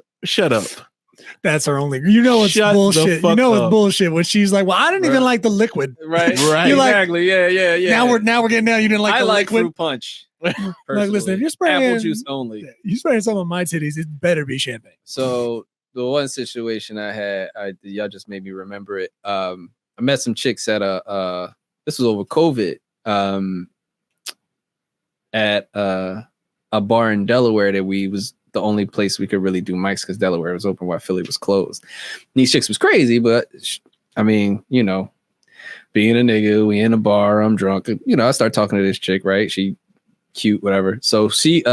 Speaker 4: That's her only. You know it's bullshit. You know it's bullshit when she's like, well, I didn't even like the liquid.
Speaker 3: Right.
Speaker 2: You're
Speaker 3: exactly. Yeah.
Speaker 4: Now we're getting down. You didn't like the liquid.
Speaker 3: Fruit punch.
Speaker 4: Like, listen, if you're spraying
Speaker 3: apple juice only.
Speaker 4: You spraying some of my titties, it better be champagne.
Speaker 3: So the one situation I had, y'all just made me remember it. I met some chicks at this was over COVID, at a bar in Delaware that was the only place we could really do mics because Delaware was open while Philly was closed. And these chicks was crazy, but I mean, you know, being a nigga, we in a bar, I'm drunk. You know, I start talking to this chick, right? She cute, whatever. So she's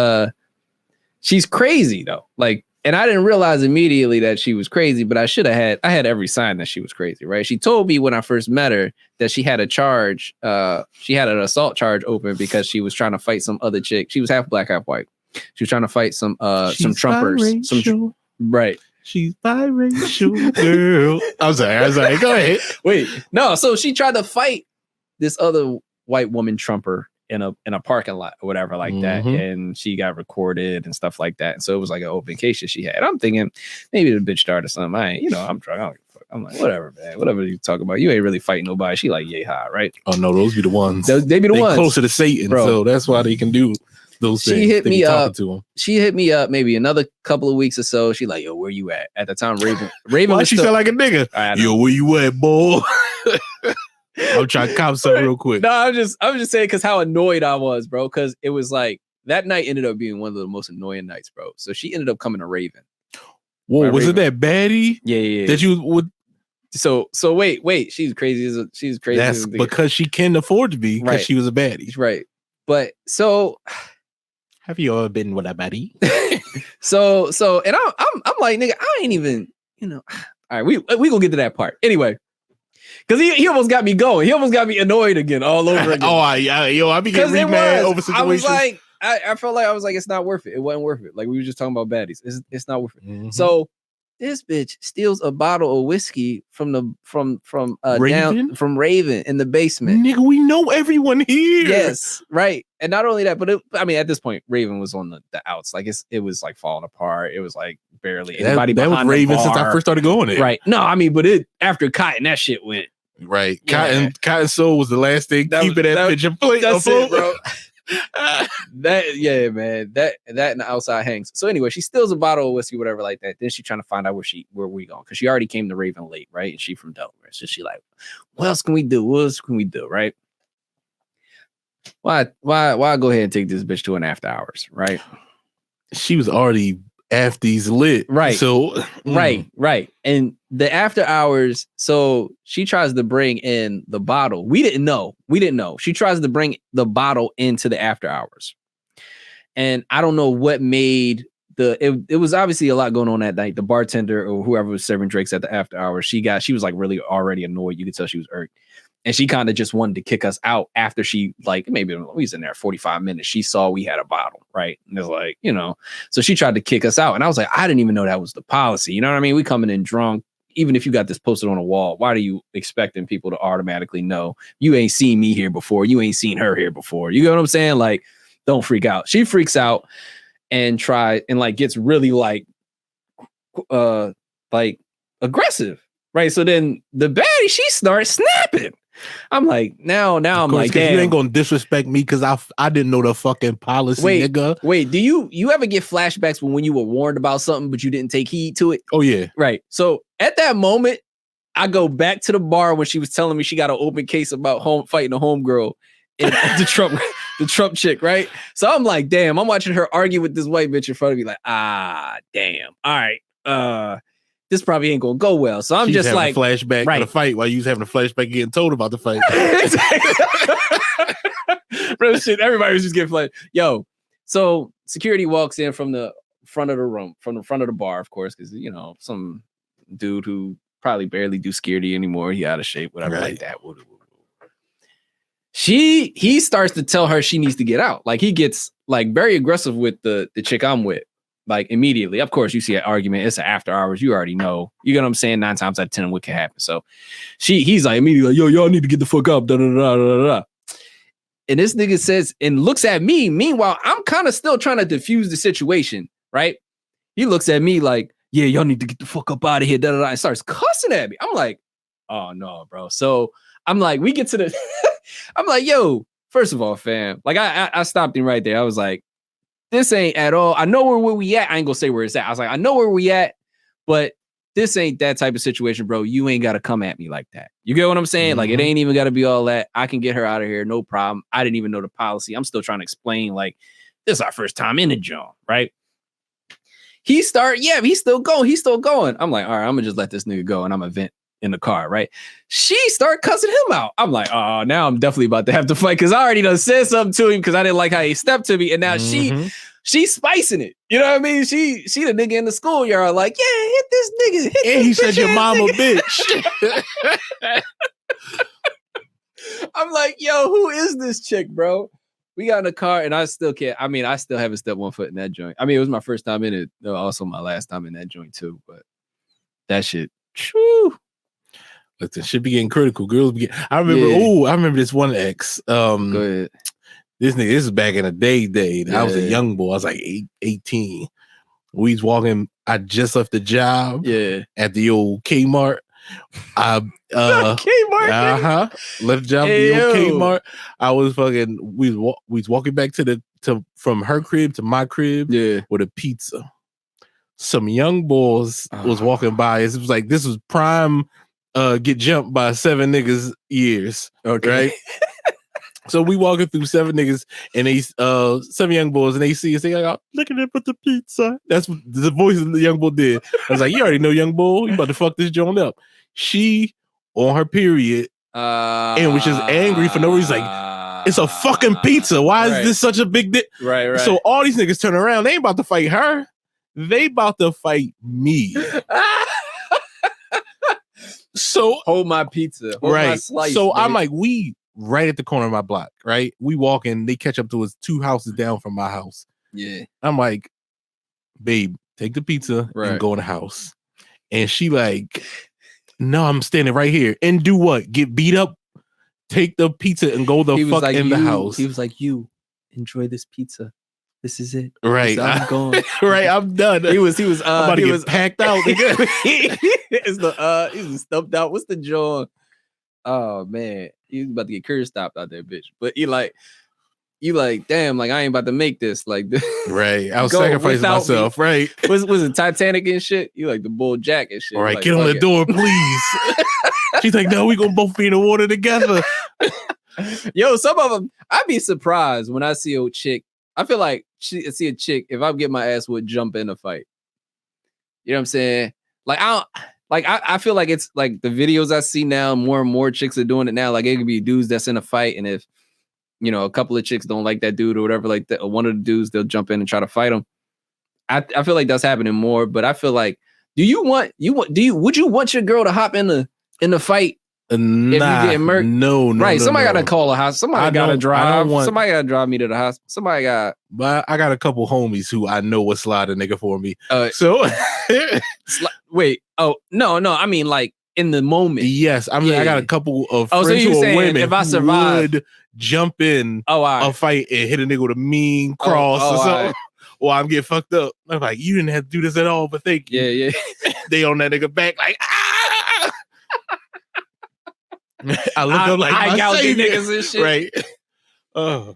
Speaker 3: crazy though. Like, and I didn't realize immediately that she was crazy, but I had every sign that she was crazy, right? She told me when I first met her that she had a charge, she had an assault charge open because she was trying to fight some other chick. She was half black, half white. She was trying to fight some Trumpers. Right.
Speaker 2: She's biracial, girl. I was like, go ahead.
Speaker 3: Wait, no. So she tried to fight this other white woman Trumper in a parking lot or whatever like that, and she got recorded and stuff like that. And so it was like an open case that she had. I'm thinking maybe the bitch started something. I'm drunk. I'm like, whatever, man. Whatever you talk about, you ain't really fighting nobody. She like yay high, right?
Speaker 2: Oh no, those be the ones.
Speaker 3: They be the ones
Speaker 2: closer to Satan, bro. So that's why they can do those things.
Speaker 3: She hit me up. She hit me up maybe another couple of weeks or so. She like, yo, where you at? At the time, Raven.
Speaker 2: Why she felt like a nigga? Yo, where you at, boy? I'm trying to cop something real quick.
Speaker 3: No, I'm just saying because how annoyed I was, bro. Because it was like that night ended up being one of the most annoying nights, bro. So she ended up coming to Raven.
Speaker 2: Whoa, was it that baddie?
Speaker 3: Yeah.
Speaker 2: That you would.
Speaker 3: So wait. She's crazy. She's crazy.
Speaker 2: That's because she can afford to be because she was a baddie,
Speaker 3: right? But so,
Speaker 2: have you ever been with a baddie?
Speaker 3: so, and I'm like, nigga, I ain't even, all right, we gonna get to that part anyway. Because he almost got me going. He almost got me annoyed again, all over again.
Speaker 2: I be getting mad over situations.
Speaker 3: I was like, I felt like I was like, it's not worth it. It wasn't worth it. Like we were just talking about baddies. It's not worth it. So This bitch steals a bottle of whiskey from
Speaker 2: Raven?
Speaker 3: from Raven in the basement.
Speaker 2: Nigga, we know everyone here.
Speaker 3: Yes, right. And not only that, but at this point, Raven was on the outs. Like it was like falling apart. It was like barely anybody.
Speaker 2: That was Raven since I first started going there.
Speaker 3: Right. No, I mean, but after Cotton, that shit went.
Speaker 2: Right. Yeah. Cotton Soul was the last thing keeping that bitch afloat. That's it, bro.
Speaker 3: Man. That and the outside hangs. So anyway, she steals a bottle of whiskey, whatever, like that. Then she trying to find out where we going, because she already came to Raven late, right? And she from Delaware, so she like, what else can we do? What else can we do, right? Why go ahead and take this bitch to an after hours, right?
Speaker 2: She was already after's lit,
Speaker 3: right?
Speaker 2: So
Speaker 3: right, and the after hours. So she tries to bring in the bottle. We didn't know. She tries to bring the bottle into the after hours, and I don't know what made it was obviously a lot going on that night. The bartender or whoever was serving drinks at the after hours, she was like really already annoyed. You could tell she was irked. And she kind of just wanted to kick us out after she, like, maybe we was in there 45 minutes. She saw we had a bottle, right? And it was like, so she tried to kick us out. And I was like, I didn't even know that was the policy. You know what I mean? We coming in drunk. Even if you got this posted on a wall, why are you expecting people to automatically know you ain't seen me here before? You ain't seen her here before. You know what I'm saying? Like, don't freak out. She freaks out and gets really like aggressive, right? So then the baddie, she starts snapping. I'm like, now I'm like, damn.
Speaker 2: You ain't gonna disrespect me because I didn't know the fucking policy, nigga.
Speaker 3: Wait, do you ever get flashbacks when you were warned about something but you didn't take heed to it?
Speaker 2: Oh yeah,
Speaker 3: right. So at that moment, I go back to the bar when she was telling me she got an open case about fighting a homegirl and the Trump chick, right? So I'm like, damn, I'm watching her argue with this white bitch in front of me, like, damn, all right, this probably ain't gonna go well. So I'm just like
Speaker 2: a flashback to the fight while you was having a flashback getting told about the fight.
Speaker 3: Bro, shit, everybody was just getting flashed. Yo, so security walks in from the front of the room, from the front of the bar, of course, because some dude who probably barely do security anymore. He out of shape, whatever, like that. He starts to tell her she needs to get out. Like he gets like very aggressive with the chick I'm with. Like immediately, of course, you see an argument. It's an after hours. You already know. You get what I'm saying? 9 times out of 10, what can happen? So he's like immediately, like, yo, y'all need to get the fuck up. Da, da, da, da, da. And this nigga says and looks at me. Meanwhile, I'm kind of still trying to diffuse the situation, right? He looks at me like, yeah, y'all need to get the fuck up out of here. Da, da, da, and starts cussing at me. I'm like, oh no, bro. So I'm like, we get to the. I'm like, yo, first of all, fam. Like I stopped him right there. I was like, this ain't at all. I know where we at. I ain't gonna say where it's at. I was like, I know where we at, but this ain't that type of situation, bro. You ain't got to come at me like that. You get what I'm saying? Mm-hmm. Like, it ain't even got to be all that. I can get her out of here. No problem. I didn't even know the policy. I'm still trying to explain, like, this is our first time in the joint, right? He's still going. I'm like, all right, I'm gonna just let this nigga go and I'm gonna vent in the car, right? She started cussing him out. I'm like, oh, now I'm definitely about to have to fight because I already done said something to him because I didn't like how he stepped to me, and now she's spicing it. You know what I mean? She the nigga in the schoolyard, like, yeah, hit this nigga.
Speaker 2: And he said your mama bitch.
Speaker 3: I'm like, yo, who is this chick, bro? We got in the car, and I still can't. I mean, I still haven't stepped one foot in that joint. I mean, it was my first time in it, also my last time in that joint too. But that shit, whew.
Speaker 2: Listen, shit be getting critical. Girls be getting, I remember this one ex.
Speaker 3: Go ahead.
Speaker 2: This is back in the day. I was a young boy. I was like 18. We was walking. I just left the job.
Speaker 3: Yeah.
Speaker 2: At the old Kmart.
Speaker 3: Kmart.
Speaker 2: Left job at the old Kmart. I was fucking. We was walking back from her crib to my crib.
Speaker 3: Yeah.
Speaker 2: With a pizza. Some young boys was walking by. It was like this was prime. Get jumped by 7 niggas years.
Speaker 3: Okay.
Speaker 2: Right. So we walking through 7 niggas and they 7 young boys and they see us. They like, look at that with the pizza. That's what the voice of the young boy did. I was like, you already know, young boy, you about to fuck this joint up. She on her period and was just angry for no reason. Like, it's a fucking pizza. Why is this such a big dick?
Speaker 3: Right.
Speaker 2: So all these niggas turn around. They ain't about to fight her. They about to fight me. So
Speaker 3: hold my pizza. Hold my slice.
Speaker 2: So babe. I'm like, we right at the corner of my block, right? We walk in, they catch up to us 2 houses down from my house.
Speaker 3: Yeah.
Speaker 2: I'm like, babe, take the pizza and go in the house. And she like, no, I'm standing right here. And do what? Get beat up? Take the pizza and go the fuck
Speaker 3: like,
Speaker 2: in the house.
Speaker 3: He was like, you enjoy this pizza. This is it.
Speaker 2: Right.
Speaker 3: I'm going.
Speaker 2: Right. I'm done.
Speaker 3: He was
Speaker 2: I'm about to get packed out.
Speaker 3: He was stumped out. What's the jaw? Oh man. He was about to get curb stopped out there, bitch. But you like, damn, like I ain't about to make this. Like
Speaker 2: right. I was sacrificing myself. Me. Right.
Speaker 3: Was it Titanic and shit? You like the Bull Jack and shit.
Speaker 2: All right,
Speaker 3: like,
Speaker 2: get on the door, please. She's like, no, we gonna both be in the water together.
Speaker 3: Yo, some of them, I'd be surprised when I see a chick. I feel like see a chick, if I get my ass would jump in a fight. You know what I'm saying? Like I feel like it's like the videos I see now, more and more chicks are doing it now. Like it could be dudes that's in a fight, and if you know a couple of chicks don't like that dude or whatever, like that, one of the dudes, they'll jump in and try to fight him. I feel like that's happening more, but I feel like would you want your girl to hop in the fight? If you get murked?
Speaker 2: No,
Speaker 3: right.
Speaker 2: No,
Speaker 3: somebody
Speaker 2: no.
Speaker 3: gotta call a house. Somebody gotta drive. Somebody gotta drive me to the hospital. Somebody got.
Speaker 2: But I got a couple homies who I know would slide a nigga for me.
Speaker 3: Wait. Oh no. I mean, like in the moment.
Speaker 2: Yes, I mean, I got a couple of friends who are women
Speaker 3: if I survive,
Speaker 2: would jump in a fight and hit a nigga with a mean cross or something. Right. Or I'm getting fucked up. I'm like, you didn't have to do this at all, but thank you.
Speaker 3: Yeah.
Speaker 2: They on that nigga back like, ah! I look up like
Speaker 3: I got the niggas and shit.
Speaker 2: Right. Oh.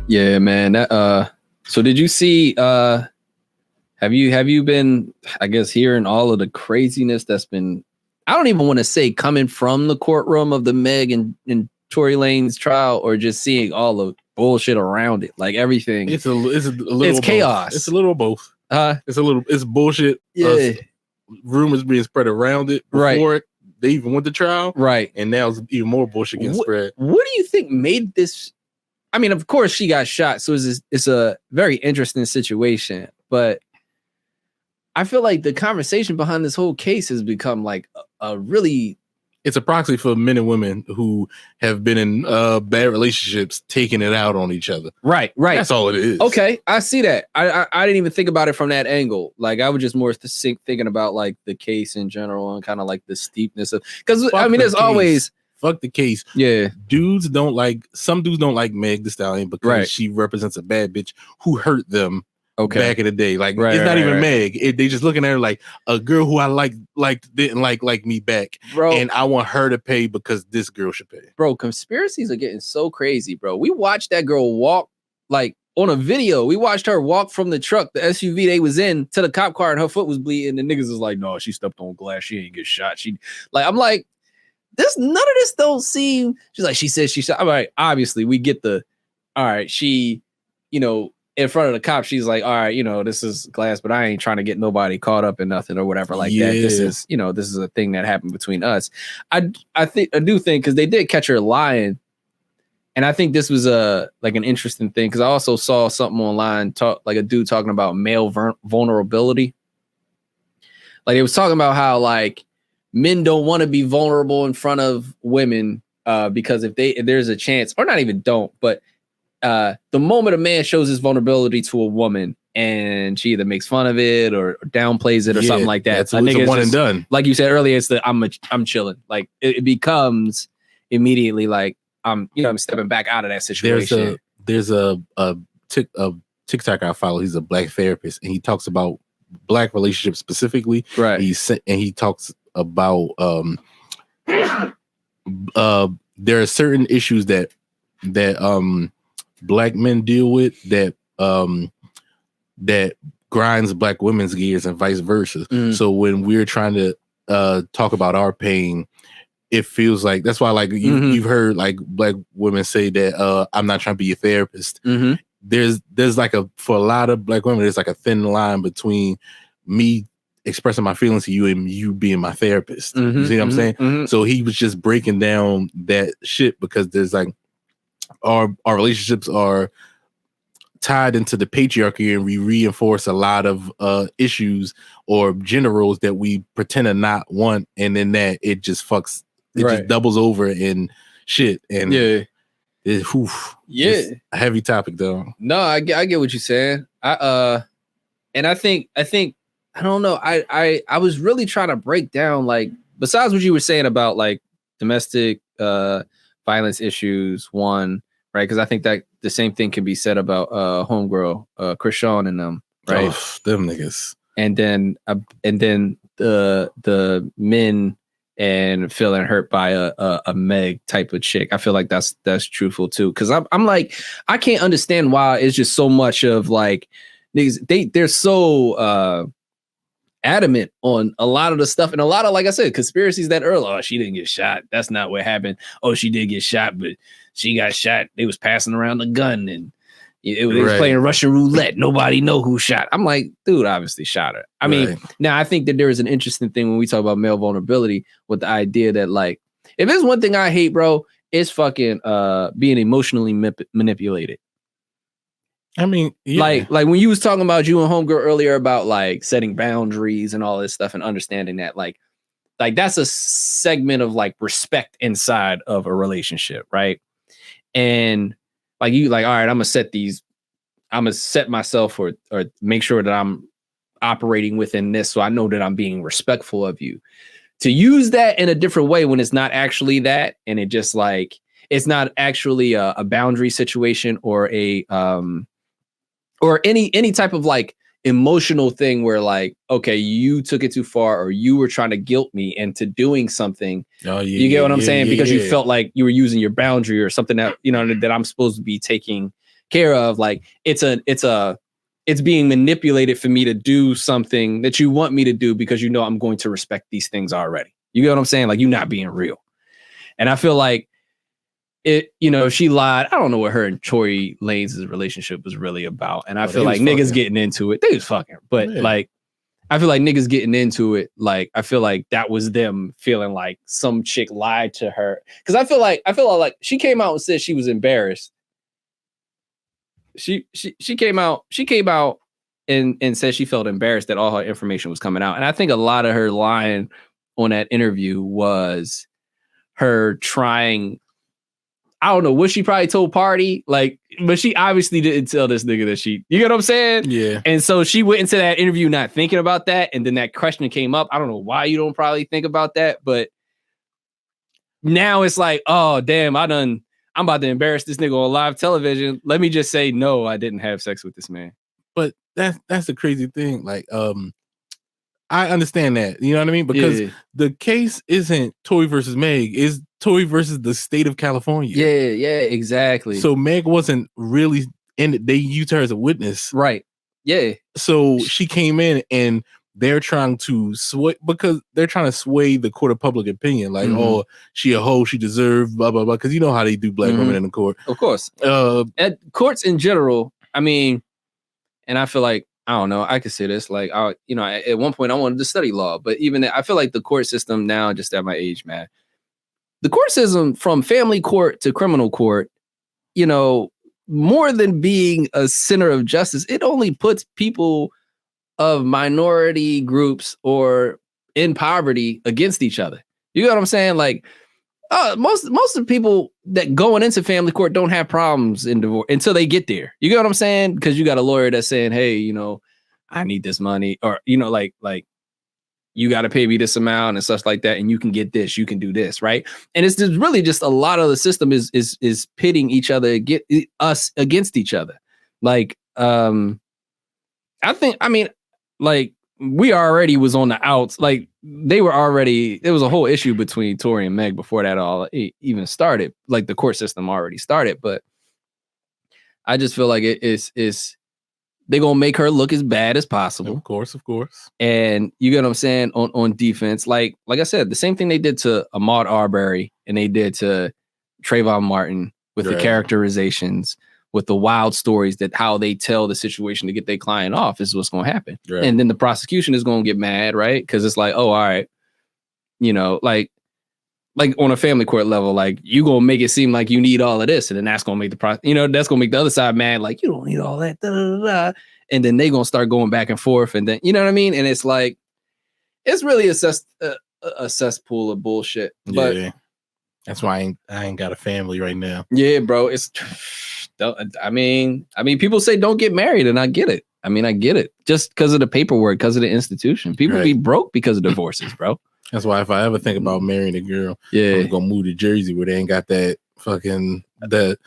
Speaker 3: Yeah, man. That so did you see have you been, I guess, hearing all of the craziness that's been, I don't even want to say coming from the courtroom of the Meg and Tory Lanez trial, or just seeing all the bullshit around it, like everything.
Speaker 2: It's a little.
Speaker 3: It's chaos.
Speaker 2: It's a little of both. It's bullshit.
Speaker 3: Yeah.
Speaker 2: Rumors being spread around it before they even went to trial.
Speaker 3: Right.
Speaker 2: And now it's even more bullshit getting spread.
Speaker 3: What do you think made this? I mean, of course she got shot, so it's a very interesting situation, but I feel like the conversation behind this whole case has become like a really...
Speaker 2: It's a proxy for men and women who have been in bad relationships, taking it out on each other.
Speaker 3: Right.
Speaker 2: That's all it is.
Speaker 3: Okay, I see that. I didn't even think about it from that angle. Like I was just more thinking about like the case in general and kind of like the steepness of, because I mean, there's always...
Speaker 2: Fuck the case.
Speaker 3: Yeah.
Speaker 2: Some dudes don't like Meg Thee Stallion because she represents a bad bitch who hurt them. Okay. Back in the day, like it's not even Meg. They just looking at her like a girl who I didn't like me back, bro. And I want her to pay because this girl should pay.
Speaker 3: Bro, conspiracies are getting so crazy, bro. We watched that girl walk like on a video. We watched her walk from the truck, the SUV they was in, to the cop car, and her foot was bleeding. And the niggas was like, "No, she stepped on glass. She ain't get shot." I'm like, none of this don't seem. She's like, she said she shot. I'm like, obviously we get the. All right, she, in front of the cop, she's like, all right, this is glass, but I ain't trying to get nobody caught up in nothing or whatever like that. This is, this is a thing that happened between us. I do think, because they did catch her lying, and I think this was an interesting thing, because I also saw something online, like a dude talking about male vulnerability. Like it was talking about how like men don't want to be vulnerable in front of women because if there's a chance, or not even don't, but the moment a man shows his vulnerability to a woman and she either makes fun of it or downplays it or something like that,
Speaker 2: it's a one and done. Like
Speaker 3: you said earlier, it's the I'm chilling. Like it becomes immediately like I'm stepping back out of that situation.
Speaker 2: There's a TikTok I follow. He's a black therapist and he talks about black relationships specifically.
Speaker 3: Right.
Speaker 2: He talks about there are certain issues that black men deal with that grinds black women's gears and vice versa. So when we're trying to talk about our pain, it feels like that's why like you've heard like black women say that I'm not trying to be a therapist. There's like for a lot of black women, there's like a thin line between me expressing my feelings to you and you being my therapist. You see what I'm saying? So he was just breaking down that shit because there's like our relationships are tied into the patriarchy and we reinforce a lot of issues or gender roles that we pretend to not want, and then that it just fucks, it just doubles over in shit. And It's a heavy topic though.
Speaker 3: No, I get what you're saying. I think I don't know. I was really trying to break down, like, besides what you were saying about like domestic violence issues, one, right? Because I think that the same thing can be said about homegirl, Krishan and them, right?
Speaker 2: Oh, them niggas.
Speaker 3: And then the men and feeling hurt by a Meg type of chick. I feel like that's truthful too. Because I'm like, I can't understand why it's just so much of like niggas. They're so adamant on a lot of the stuff, and a lot of, like I said, conspiracies that early. Oh, she didn't get shot. That's not what happened. Oh, she did get shot, but she got shot. They was passing around the gun, and they was playing Russian roulette. Nobody know who shot. I'm like, dude, obviously shot her. I mean, now I think that there is an interesting thing when we talk about male vulnerability with the idea that, like, if there's one thing I hate, bro, it's fucking being emotionally manipulated.
Speaker 2: I mean,
Speaker 3: like when you was talking about you and homegirl earlier about like setting boundaries and all this stuff and understanding that like that's a segment of like respect inside of a relationship, right? And like you like, all right, I'm gonna set myself or make sure that I'm operating within this, so I know that I'm being respectful of you. To use that in a different way when it's not actually that, and it just like it's not actually a boundary situation or a or any type of like emotional thing where like, okay, you took it too far or you were trying to guilt me into doing something. Oh, yeah, you get what I'm saying? Because you felt like you were using your boundary or something that, you know, that I'm supposed to be taking care of. Like it's being manipulated for me to do something that you want me to do because you know I'm going to respect these things already. You get what I'm saying? Like you're not being real. And I feel like it, you know, she lied. I don't know what her and Tory Lanez' relationship was really about. And I feel like niggas getting into it. They was fucking. But like, I feel like niggas getting into it. Like, I feel like that was them feeling like some chick lied to her. Because I feel like she came out and said she was embarrassed. She came out and said she felt embarrassed that all her information was coming out. And I think a lot of her lying on that interview was her trying. I don't know what she probably told Party, like, but she obviously didn't tell this nigga that you get what I'm saying?
Speaker 2: Yeah.
Speaker 3: And so she went into that interview not thinking about that. And then that question came up. I don't know why you don't probably think about that, but now it's like, oh, damn, I'm about to embarrass this nigga on live television. Let me just say, no, I didn't have sex with this man.
Speaker 2: But that's the crazy thing. Like, I understand that, you know what I mean? Because the case isn't Tory versus Meg, is Tory versus the state of California.
Speaker 3: Yeah, exactly.
Speaker 2: So Meg wasn't really in it. They used her as a witness.
Speaker 3: Right. Yeah.
Speaker 2: So she came in and they're trying to sway the court of public opinion. Like, oh, she a hoe, she deserved, blah, blah, blah. Because you know how they do black women in the court.
Speaker 3: Of course. At courts in general, I mean, and I feel like, I don't know, I could say this, like, at one point I wanted to study law, but even I feel like the court system now, just at my age, man, the court system from family court to criminal court, you know, more than being a center of justice, it only puts people of minority groups or in poverty against each other. You know what I'm saying? Like, most of the people that going into family court don't have problems in divorce until they get there. You get what I'm saying? Because you got a lawyer that's saying, hey, you know, I need this money, or, you know, like you got to pay me this amount and stuff like that. And you can get this, you can do this. Right. And it's just really just a lot of the system is pitting us against each other. Like, we already was on the outs. Like there was a whole issue between Tory and Meg before that all even started. Like the court system already started, but I just feel like they're going to make her look as bad as possible.
Speaker 2: Of course.
Speaker 3: And you get what I'm saying on defense. Like I said, the same thing they did to Ahmaud Arbery and they did to Trayvon Martin with the characterizations, with the wild stories that how they tell the situation to get their client off is what's going to happen. Right. And then the prosecution is going to get mad, right? Because it's like, oh, all right, you know, like on a family court level, like you going to make it seem like you need all of this. And then that's going to make that's going to make the other side mad. Like, you don't need all that. Da, da, da, da. And then they going to start going back and forth. And then, you know what I mean? And it's like, it's really a cesspool of bullshit. But
Speaker 2: That's why I ain't got a family right now.
Speaker 3: Yeah, bro. I mean, people say don't get married, and I get it. I mean, I get it. Just because of the paperwork, because of the institution. People be broke because of divorces, bro.
Speaker 2: That's why if I ever think about marrying a girl, I'm gonna move to Jersey where they ain't got that fucking the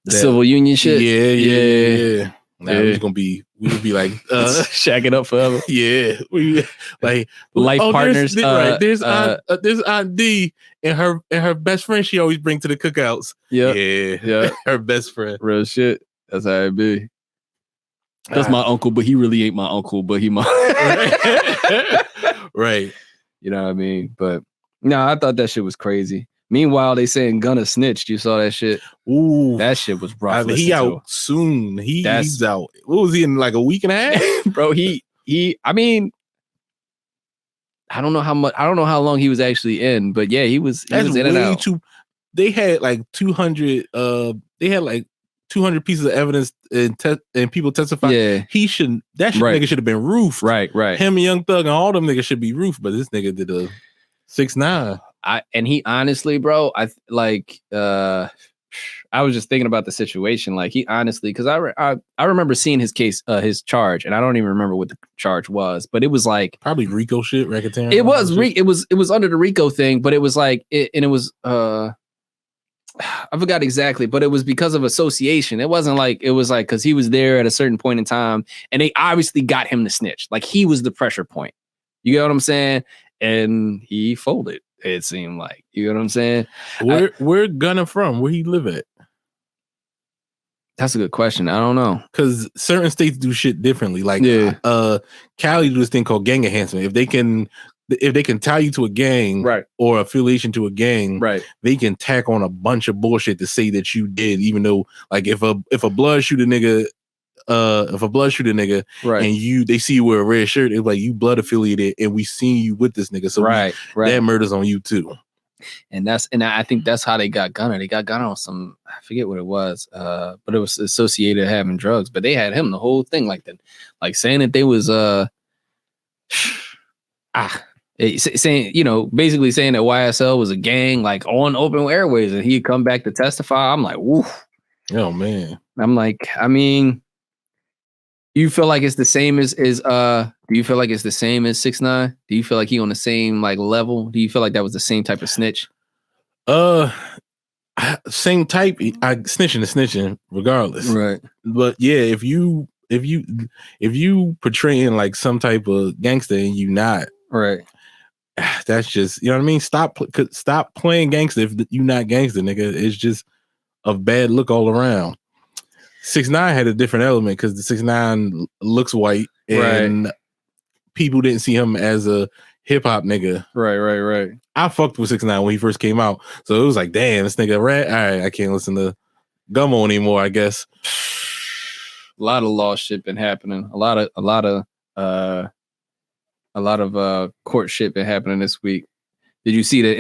Speaker 3: civil union shit.
Speaker 2: Yeah. Now we would be like
Speaker 3: shacking up forever.
Speaker 2: Yeah, we like
Speaker 3: life partners.
Speaker 2: There's Aunt D and her best friend. She always brings to the cookouts. Yeah. Her best friend.
Speaker 3: Real shit. That's how it be. That's my uncle, but he really ain't my uncle. But he my
Speaker 2: right.
Speaker 3: You know what I mean? But no, I thought that shit was crazy. Meanwhile, they saying Gunna snitched. You saw that shit?
Speaker 2: Ooh,
Speaker 3: that shit was rough.
Speaker 2: He out soon. He's out. What was he in, like a week and a half?
Speaker 3: Bro, he I mean, I don't know how much. I don't know how long he was actually in, but yeah, he was in and out.
Speaker 2: They had like 200. They had like 200 pieces of evidence and people testifying.
Speaker 3: Yeah,
Speaker 2: nigga should have been roof.
Speaker 3: Right.
Speaker 2: Him and Young Thug and all them niggas should be roof, but this nigga did a 6ix9ine.
Speaker 3: And he honestly, bro, I was just thinking about the situation. Like he honestly, because I remember seeing his case, his charge, and I don't even remember what the charge was, but it was like
Speaker 2: probably RICO shit, racketeering.
Speaker 3: It was under the RICO thing, but it was like it was I forgot exactly, but it was because of association. It wasn't like it was like because he was there at a certain point in time, and they obviously got him to snitch. Like he was the pressure point. You get what I'm saying? And he folded. It seemed like, you know what I'm saying?
Speaker 2: Where Gunna from? Where he live at?
Speaker 3: That's a good question. I don't know.
Speaker 2: Because certain states do shit differently. Like Cali do this thing called gang enhancement. If they can tie you to a gang,
Speaker 3: right,
Speaker 2: or affiliation to a gang,
Speaker 3: right,
Speaker 2: they can tack on a bunch of bullshit to say that you did, even though like if a blood shoot a nigga,
Speaker 3: right,
Speaker 2: and they see you wear a red shirt, it's like you blood affiliated and we seen you with this nigga. So
Speaker 3: right.
Speaker 2: that murder's on you too.
Speaker 3: And I think that's how they got Gunna. They got Gunna on some, I forget what it was, but it was associated having drugs. But they had him the whole thing like that, like saying that they was saying, you know, basically saying that YSL was a gang, like on open airways, and he'd come back to testify. I'm like, woo.
Speaker 2: Oh man.
Speaker 3: I'm like, I mean, you feel like it's the same as do you feel like it's the same as 6ix9ine? Do you feel like he on the same like level? Do you feel like that was the same type of snitch?
Speaker 2: Same type. Snitching is snitching regardless.
Speaker 3: Right.
Speaker 2: But yeah, if you portraying like some type of gangster and you not,
Speaker 3: right,
Speaker 2: that's just, you know what I mean? Stop playing gangster if you not gangster, nigga. It's just a bad look all around. 6ix9ine had a different element because the 6ix9ine looks white and people didn't see him as a hip hop nigga.
Speaker 3: Right.
Speaker 2: I fucked with 6ix9ine when he first came out, so it was like, damn, this nigga rat. All right, I can't listen to Gummo anymore, I guess.
Speaker 3: A lot of lost shit been happening. A lot of court shit been happening this week. Did you see the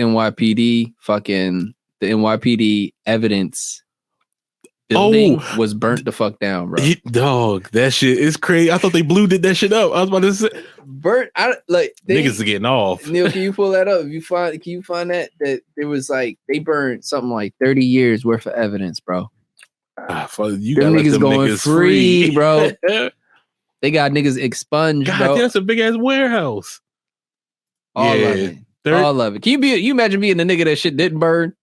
Speaker 3: NYPD evidence building was burnt the fuck down, bro?
Speaker 2: Dog, that shit is crazy. I thought they did that shit up. I was about to say
Speaker 3: burnt.
Speaker 2: Niggas are getting off.
Speaker 3: Neil, can you pull that up? Can you find that there was like they burned something like 30 years worth of evidence, bro?
Speaker 2: You
Speaker 3: them
Speaker 2: got
Speaker 3: niggas going
Speaker 2: niggas
Speaker 3: free, bro. They got niggas expunged.
Speaker 2: God,
Speaker 3: bro.
Speaker 2: That's a big ass warehouse.
Speaker 3: All of it. All of it. Can you imagine being the nigga that shit didn't burn?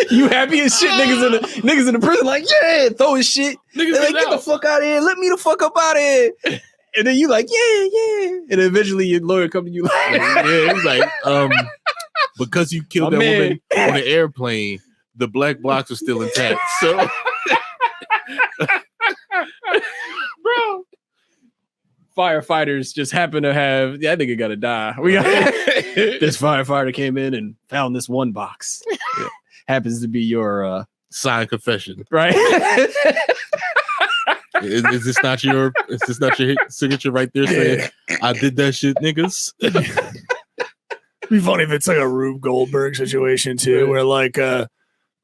Speaker 3: You happy as shit, niggas in the prison, like, yeah, throwing shit. Niggas like, get the fuck out of here. Let me the fuck up out of here. And then you like, yeah. And eventually your lawyer come to you like,
Speaker 2: yeah, he's like, because you killed that woman on the airplane, the black blocks are still intact. So
Speaker 3: bro. Firefighters just happen to have that nigga gotta die. We got this firefighter came in and found this one box. Yeah. Happens to be your
Speaker 2: signed confession,
Speaker 3: right?
Speaker 2: Is this not your signature right there saying I did that shit, niggas?
Speaker 4: It'd be funny if it's like a Rube Goldberg situation too, where like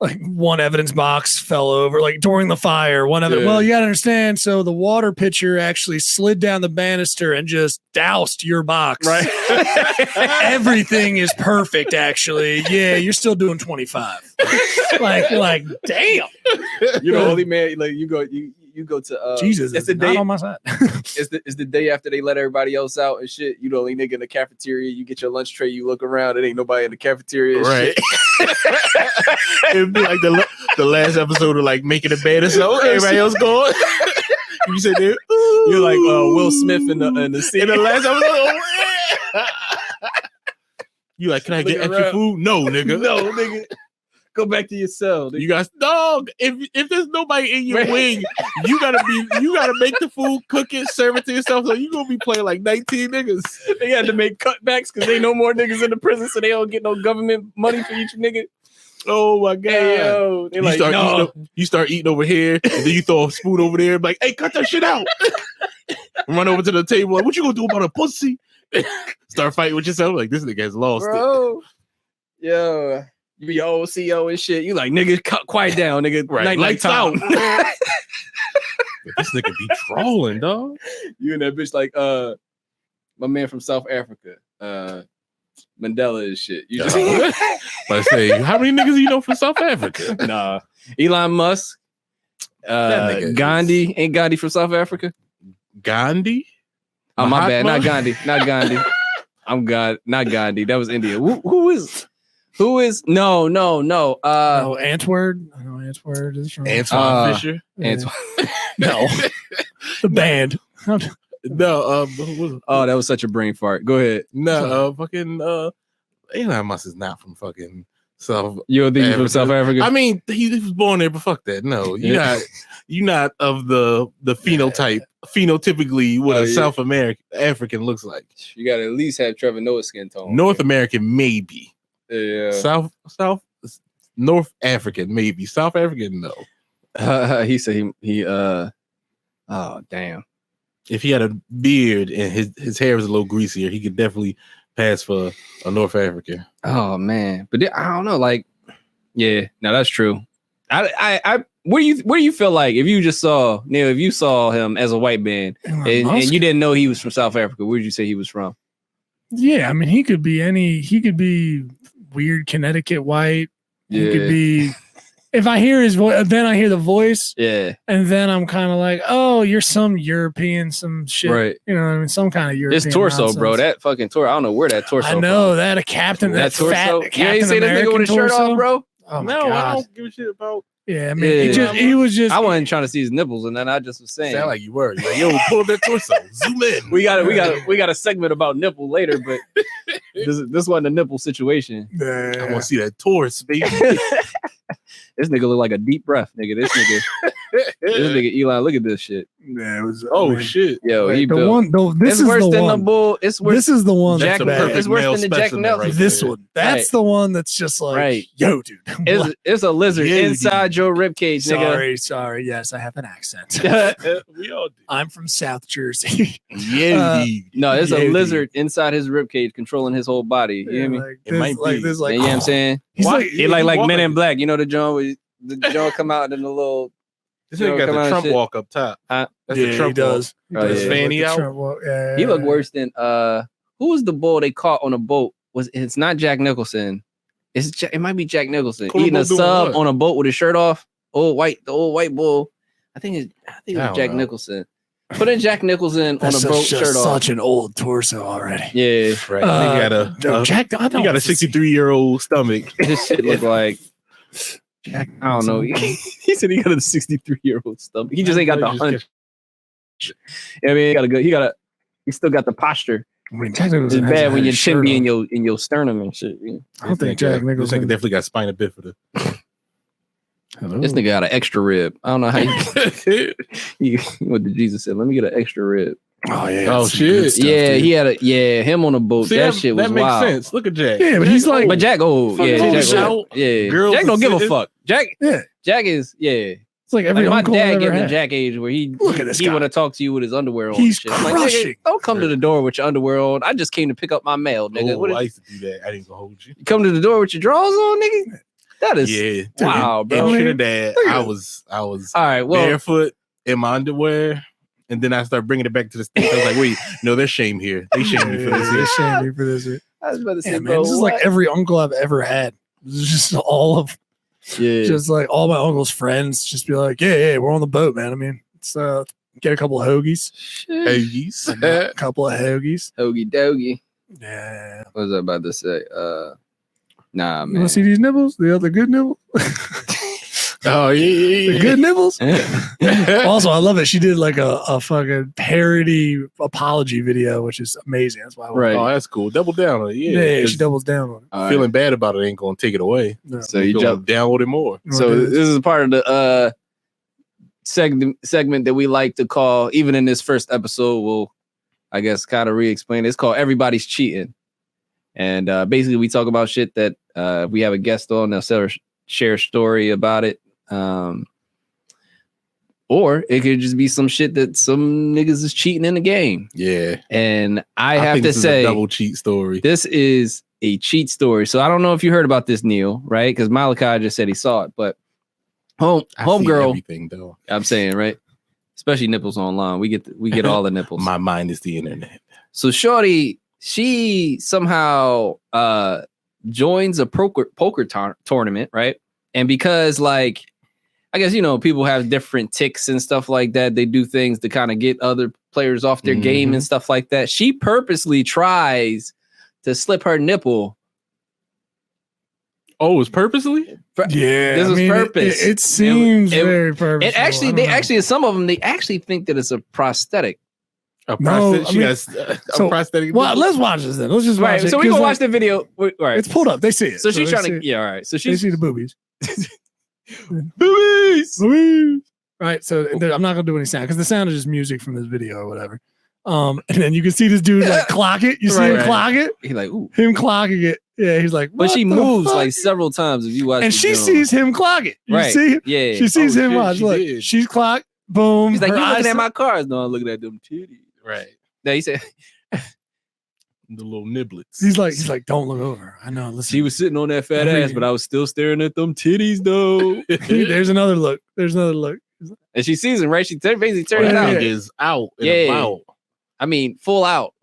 Speaker 4: like one evidence box fell over, like during the fire. Well, you gotta understand. So the water pitcher actually slid down the banister and just doused your box.
Speaker 3: Right.
Speaker 4: Everything is perfect. Actually, yeah, you're still doing 25. like, damn.
Speaker 3: You're the only man. Like you go to
Speaker 4: Jesus.
Speaker 3: It's the
Speaker 4: not
Speaker 3: day
Speaker 4: on my side.
Speaker 3: it's the day after they let everybody else out and shit. You the only nigga in the cafeteria. You get your lunch tray. You look around. It ain't nobody in the cafeteria. And
Speaker 2: Right.
Speaker 3: Shit.
Speaker 2: It'd be like the last episode of like Making It Bad or so. Everybody else going. You said there.
Speaker 3: You're like Will Smith in the scene.
Speaker 2: In the last episode. You like, can I get extra food? No, nigga.
Speaker 3: No, nigga. Go back to your cell. Nigga.
Speaker 2: You guys, dog. If there's nobody in your wing, you gotta make the food, cook it, serve it to yourself. So you gonna be playing like 19 niggas.
Speaker 3: They had to make cutbacks because they no more niggas in the prison, so they don't get no government money for each nigga.
Speaker 2: Oh my god!
Speaker 3: Hey, yo. They like, no.
Speaker 2: You start eating over here, and then you throw a spoon over there. Like, hey, cut that shit out. Run over to the table. Like, what you gonna do about a pussy? Start fighting with yourself. Like, this nigga has lost
Speaker 3: Bro. Yo. You be your old CEO and shit. You like, nigga, quiet down, nigga.
Speaker 2: Right. Lights out. This nigga be trolling, dog.
Speaker 3: You and that bitch like, my man from South Africa, Mandela and shit. You just
Speaker 2: I say, how many niggas you know from South Africa?
Speaker 3: Nah. Elon Musk, Gandhi. Ain't Gandhi from South Africa?
Speaker 2: Gandhi?
Speaker 3: Oh, my bad. Not Gandhi. Not Gandhi. That was India. Who is? No.
Speaker 4: Antwoord. I know Antwoord is from
Speaker 2: Antoine Fisher.
Speaker 4: No, the band.
Speaker 2: No,
Speaker 3: that was such a brain fart. Go ahead.
Speaker 2: No, fucking Elon Musk is not from fucking South.
Speaker 3: You don't think he's from South Africa?
Speaker 2: I mean, he was born there, but fuck that. No, you're not of the phenotype. Phenotypically, what a South African looks like.
Speaker 3: You gotta at least have Trevor Noah skin tone.
Speaker 2: North American, maybe.
Speaker 3: Yeah.
Speaker 2: South, North African, maybe. South African, no.
Speaker 3: He said he. Oh damn.
Speaker 2: If he had a beard and his hair was a little greasier, he could definitely pass for a North African.
Speaker 3: Oh man, but I don't know. Like, yeah, no, that's true. I where do you feel like if you just saw Neil, if you saw him as a white man and you didn't know he was from South Africa, where did you say he was from?
Speaker 4: Yeah, I mean, he could be weird Connecticut white.
Speaker 3: Yeah.
Speaker 4: He could be. If I hear his voice, then I hear the voice.
Speaker 3: Yeah.
Speaker 4: And then I'm kind of like, oh, you're some European, some shit.
Speaker 3: Right.
Speaker 4: You know what I mean? Some kind of European.
Speaker 3: His torso,
Speaker 4: nonsense.
Speaker 3: bro. That fucking torso. I don't know where that torso.
Speaker 4: I know
Speaker 3: from.
Speaker 4: that a captain. That
Speaker 3: torso.
Speaker 4: fat Captain
Speaker 3: ain't say that nigga with his shirt off, bro.
Speaker 4: Oh my
Speaker 2: no,
Speaker 4: God.
Speaker 2: I don't give a shit about.
Speaker 4: Yeah, I mean, he was just.
Speaker 3: I wasn't trying to see his nipples, and then I just was saying.
Speaker 2: Sound like you were. You're like, yo, pull up that torso. Zoom in.
Speaker 3: We got a segment about nipple later, but this wasn't a nipple situation.
Speaker 2: I want to see that torso, baby.
Speaker 3: This nigga look like a deep breath, nigga. This nigga Elon, look at this shit.
Speaker 4: Yeah, it was.
Speaker 2: Shit.
Speaker 3: Yo,
Speaker 4: he
Speaker 3: built.
Speaker 4: One. No, this
Speaker 3: it's
Speaker 4: is
Speaker 3: worse
Speaker 4: the
Speaker 3: than
Speaker 4: one.
Speaker 3: the bull. It's worse.
Speaker 4: This is the one.
Speaker 2: That's
Speaker 4: That's bad.
Speaker 3: It's worse than the Jack Nelson.
Speaker 2: Right
Speaker 4: This
Speaker 2: there.
Speaker 4: one. That's the one that's just like,
Speaker 3: Right.
Speaker 4: yo, dude.
Speaker 3: It's a lizard inside your ribcage, nigga.
Speaker 4: Sorry. Yes, I have an accent.
Speaker 2: We all do.
Speaker 4: I'm from South Jersey.
Speaker 2: Yeah,
Speaker 3: no, it's a lizard inside his ribcage controlling his whole body. You hear me?
Speaker 4: Like
Speaker 2: It might
Speaker 4: like
Speaker 2: be.
Speaker 4: this, like,
Speaker 3: You know what I'm saying?
Speaker 4: He's
Speaker 2: Why?
Speaker 4: like,
Speaker 3: He like Men in Black. You know the John where the John come out in the little.
Speaker 2: This nigga got
Speaker 3: come
Speaker 2: the
Speaker 3: out
Speaker 2: Trump
Speaker 3: shit.
Speaker 2: walk up top.
Speaker 3: Huh?
Speaker 2: That's
Speaker 4: yeah,
Speaker 2: the Trump
Speaker 4: he does.
Speaker 3: Oh,
Speaker 2: His
Speaker 3: yeah.
Speaker 2: fanny out.
Speaker 4: Yeah.
Speaker 3: He looked worse than who was the bull they caught on a boat? It's not Jack Nicholson. It might be Jack Nicholson
Speaker 2: Cool
Speaker 3: eating a
Speaker 2: bull doing
Speaker 3: sub
Speaker 2: what?
Speaker 3: on a boat with his shirt off. The old white bull. I think it was
Speaker 2: don't
Speaker 3: Jack
Speaker 2: know.
Speaker 3: Nicholson. Put in Jack Nicholson
Speaker 4: That's
Speaker 3: on a boat,
Speaker 4: just
Speaker 3: shirt off.
Speaker 4: such an old torso already.
Speaker 3: Yeah,
Speaker 2: Right. He got
Speaker 4: Jack. I
Speaker 2: he got a 63-year-old stomach.
Speaker 3: this shit look like Jack. I don't know. He said he got a 63-year-old stomach. He just ain't got the hunch. I mean, he still got the posture.
Speaker 4: I mean, Jack Nicholson
Speaker 3: It's
Speaker 4: has
Speaker 3: bad when
Speaker 4: his
Speaker 3: your chin
Speaker 4: shirt
Speaker 3: be
Speaker 4: on.
Speaker 3: in your sternum and shit.
Speaker 4: I don't think Jack
Speaker 2: This nigga
Speaker 4: Nicholson.
Speaker 2: definitely got spina bifida.
Speaker 4: Hello?
Speaker 3: This nigga got an extra rib. I don't know how what did Jesus say? Let me get an extra rib.
Speaker 4: Oh yeah.
Speaker 2: Oh,
Speaker 4: that's some
Speaker 2: shit.
Speaker 4: good stuff,
Speaker 3: Yeah,
Speaker 4: dude.
Speaker 3: he had him on a boat.
Speaker 2: See,
Speaker 3: that shit was
Speaker 2: that makes
Speaker 3: wild.
Speaker 2: sense. Look at Jack.
Speaker 4: Yeah, but he's like.
Speaker 3: But Jack,
Speaker 2: Fucking
Speaker 3: Jack,
Speaker 2: shout. Girls
Speaker 3: Jack don't give a
Speaker 2: sitting-
Speaker 3: fuck.
Speaker 4: Yeah.
Speaker 3: Jack is
Speaker 4: It's like every
Speaker 3: Like my
Speaker 4: uncle
Speaker 3: dad
Speaker 4: I've
Speaker 3: getting
Speaker 4: ever
Speaker 3: the
Speaker 4: had.
Speaker 3: Jack age where he
Speaker 4: Look at this guy.
Speaker 3: want to talk to you with his underwear on.
Speaker 4: He's
Speaker 3: and shit. I'm like,
Speaker 4: crushing.
Speaker 3: nigga, don't come to the door with your underwear on. I just came to pick up my mail, nigga.
Speaker 2: Oh,
Speaker 3: What
Speaker 2: I
Speaker 3: is,
Speaker 2: used to do that. I didn't go hold you.
Speaker 3: you come to the door with your drawers on, nigga? That is wow, bro.
Speaker 2: In Trinidad, I was
Speaker 3: all right. Well,
Speaker 2: barefoot in my underwear, and then I started bringing it back to the States. I was like, wait, no, there's shame here. They shame me for this.
Speaker 4: They shame me for this.
Speaker 3: I was about to say,
Speaker 4: man,
Speaker 3: bro,
Speaker 4: this is like every uncle I've ever had. This is just all of, just like all my uncle's friends. Just be like, yeah, we're on the boat, man. I mean, it's get a couple of hoagies, a couple of hoagies,
Speaker 3: hoagie doggy.
Speaker 4: Yeah.
Speaker 3: What was I about to say? Nah, man.
Speaker 4: You want to see these nipples? The other good nipples?
Speaker 2: Oh, yeah.
Speaker 4: The good nipples? Also, I love it. She did like a fucking parody apology video, which is amazing. That's why.
Speaker 2: Right. Oh, that's cool. Double down on it.
Speaker 4: Yeah, she doubles down on it.
Speaker 2: Feeling bad about it ain't going to take it away.
Speaker 3: No. So you jump
Speaker 2: download it more.
Speaker 3: So this is a part of the segment that we like to call, even in this first episode, we'll, I guess, kind of re-explain. It's called Everybody's Cheating. And basically, we talk about shit that if we have a guest on, they'll share a story about it. Or it could just be some shit that some niggas is cheating in the game.
Speaker 2: Yeah.
Speaker 3: And I have to say,
Speaker 2: a double cheat story.
Speaker 3: This is a cheat story. So I don't know if you heard about this, Neil, right? Because Malakiah just said he saw it. But homegirl,
Speaker 2: everything though.
Speaker 3: I'm saying, right? Especially Nipples online. We get all the nipples.
Speaker 2: My mind is the internet.
Speaker 3: So shorty, she somehow joins a poker tournament, right? And because, like, I guess, you know, people have different ticks and stuff like that. They do things to kind of get other players off their game and stuff like that. She purposely tries to slip her nipple.
Speaker 2: Oh, it was purposely?
Speaker 4: Yeah.
Speaker 3: This was purpose.
Speaker 4: It seems very purposeful.
Speaker 3: And actually, some of them, they actually think that it's a prosthetic.
Speaker 2: A prosthetic.
Speaker 4: Well, let's watch this then. Let's just watch it.
Speaker 3: So we gonna watch the video. Right.
Speaker 4: It's pulled up. They see it.
Speaker 3: So she's trying to. Yeah. All right. So
Speaker 4: they see the boobies.
Speaker 3: Boobies.
Speaker 4: Right. So I'm not gonna do any sound because the sound is just music from this video or whatever. And then you can see this dude like clock it. You see him clock it.
Speaker 3: He's like, ooh.
Speaker 4: Him clocking it. Yeah. He's like,
Speaker 3: but she moves like several times if you watch.
Speaker 4: And she sees him clock it. You see?
Speaker 3: Yeah.
Speaker 4: She sees him watch. Look, she's clocked. Boom.
Speaker 3: He's like, you looking at my cars? No, I'm looking at them titties.
Speaker 2: Right.
Speaker 3: Now he said.
Speaker 2: The little niblets.
Speaker 4: He's like, don't look over. I know. Listen.
Speaker 3: She was sitting on that fat ass, but I was still staring at them titties, though.
Speaker 4: There's another look.
Speaker 3: And she sees him, right? She basically turns it out.
Speaker 2: Is out. About.
Speaker 3: I mean, full out.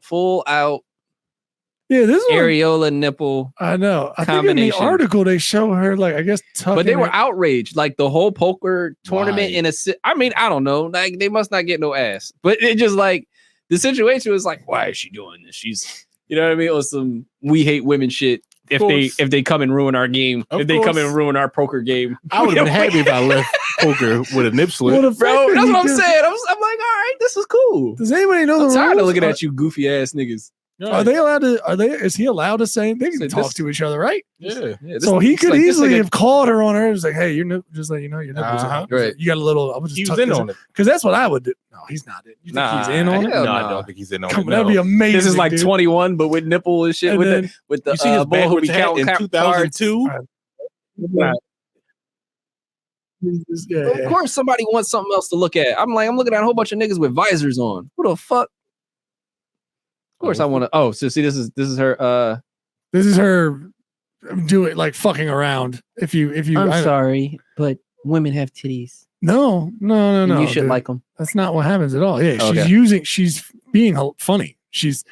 Speaker 4: Yeah, this
Speaker 3: areola nipple.
Speaker 4: I know. I think in the article they show her like, I guess,
Speaker 3: but they were outraged. Like the whole poker tournament I mean, I don't know. Like they must not get no ass. But it just like the situation was like, why is she doing this? She's, you know what I mean? Or some we hate women shit. If they come and ruin our game, they come and ruin our poker game,
Speaker 2: I would have been happy if I left poker with a nip slip.
Speaker 3: Bro, that's what I'm saying. I'm like, all right, this is cool.
Speaker 4: Does anybody know
Speaker 3: I'm
Speaker 4: the
Speaker 3: tired
Speaker 4: rules?
Speaker 3: of looking at you goofy ass niggas.
Speaker 4: Are they allowed to? Is he allowed to say they can talk to each other, right?
Speaker 2: Yeah.
Speaker 4: So he could easily have called her on her. It's like, hey, your nip, just let you know your nipples out.
Speaker 3: Right.
Speaker 4: You got a little. I was just
Speaker 2: he was in on it
Speaker 4: because that's what I would do. No, he's not. You think he's in on it?
Speaker 2: No, I don't think he's in on it.
Speaker 4: That'd be amazing.
Speaker 3: This is like 21, but with nipple and shit. And with the
Speaker 2: you see his
Speaker 3: bull who be
Speaker 2: counting in 2002.
Speaker 3: Of course, somebody wants something else to look at. I'm looking at a whole bunch of niggas with visors on. What the fuck? Of course, I want to. Oh, so see, this is her.
Speaker 4: This is her doing like fucking around. If you.
Speaker 3: I'm sorry, but women have titties.
Speaker 4: No.
Speaker 3: You should like them.
Speaker 4: That's not what happens at all. Yeah,
Speaker 3: okay.
Speaker 4: She's being funny. She's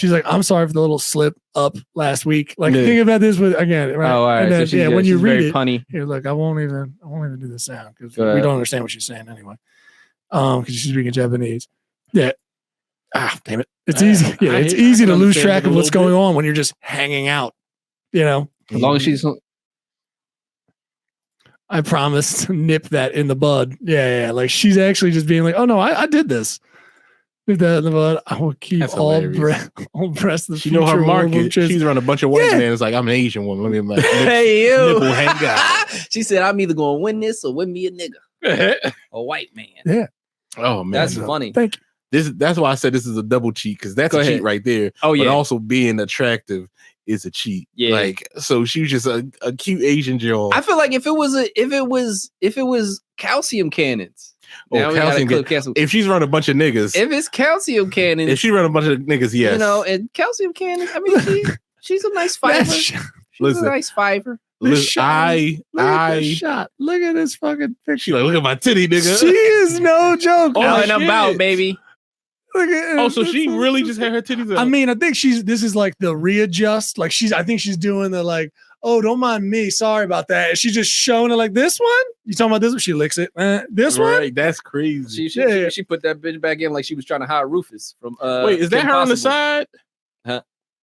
Speaker 4: like, I'm sorry for the little slip up last week. Like, think about this with again. Right?
Speaker 3: Oh, all right.
Speaker 4: And then,
Speaker 3: so
Speaker 4: when you read it,
Speaker 3: punny.
Speaker 4: Here, look, I won't even do the sound because we don't understand what she's saying anyway. Because she's speaking Japanese. Yeah. Damn it. It's easy. Yeah, it's easy to lose track of what's going on when you're just hanging out. You know,
Speaker 3: as long as she's.
Speaker 4: I promised to nip that in the bud. Yeah. Like she's actually just being like, oh no, I did this. Nip that in the bud. I will keep all breast.
Speaker 2: She know her market. She's around a bunch of white men. It's like, I'm an Asian woman. Let me like,
Speaker 3: hey you.
Speaker 2: Nipple hang out.
Speaker 3: She said, I'm either going to win this or win me a nigga. A white man.
Speaker 4: Yeah.
Speaker 2: Oh man,
Speaker 3: that's funny.
Speaker 4: Thank you.
Speaker 2: That's why I said this is a double cheat because that's a cheat right there.
Speaker 3: Oh yeah.
Speaker 2: But also being attractive is a cheat.
Speaker 3: Yeah.
Speaker 2: Like so she was just a cute Asian girl.
Speaker 3: I feel like if it was calcium cannons.
Speaker 2: Calcium. If she's run a bunch of niggas.
Speaker 3: If it's calcium cannons.
Speaker 2: If she run a bunch of niggas, yes.
Speaker 3: You know, and calcium cannons. I mean, she's a nice fiber. She's a nice fiver.
Speaker 2: Listen,
Speaker 4: Look at this shot. Look at this fucking picture.
Speaker 2: She like, look at my titty, nigga.
Speaker 4: She is no joke.
Speaker 3: Out and about, baby.
Speaker 4: Look at,
Speaker 2: so she really just had her titties out.
Speaker 4: I mean, I think this is like the readjust. Like I think she's doing the like, oh, don't mind me. Sorry about that. And she's just showing it like this one. You talking about this one? She licks it. This one?
Speaker 2: That's crazy.
Speaker 3: She put that bitch back in like she was trying to hide Rufus from
Speaker 2: Wait, is that
Speaker 3: Kim
Speaker 2: her on the
Speaker 3: Possible.
Speaker 2: side?
Speaker 3: Huh?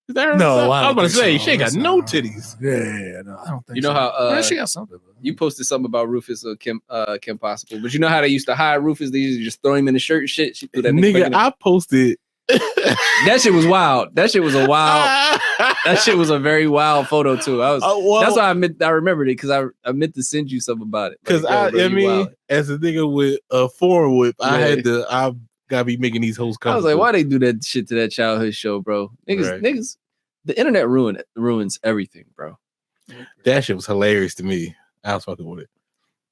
Speaker 2: Is that her
Speaker 4: No,
Speaker 2: on the side? I was about to say
Speaker 4: so.
Speaker 2: she ain't got no titties.
Speaker 4: Yeah, no, I don't think
Speaker 3: You know how
Speaker 4: she got something.
Speaker 3: you posted something about Rufus or Kim Possible, but you know how they used to hide Rufus? They used to just throw him in the shirt and shit. She threw that
Speaker 2: Nigga, I posted.
Speaker 3: That shit was wild. That shit was a wild. That shit was a very wild photo too. That's why I remembered it because I meant to send you something about it.
Speaker 2: Because as a nigga with a foreign whip, I gotta be making these hoes come.
Speaker 3: I was like, why they do that shit to that childhood show, bro? Niggas, the internet ruins everything, bro.
Speaker 2: That shit was hilarious to me. I was fucking with it.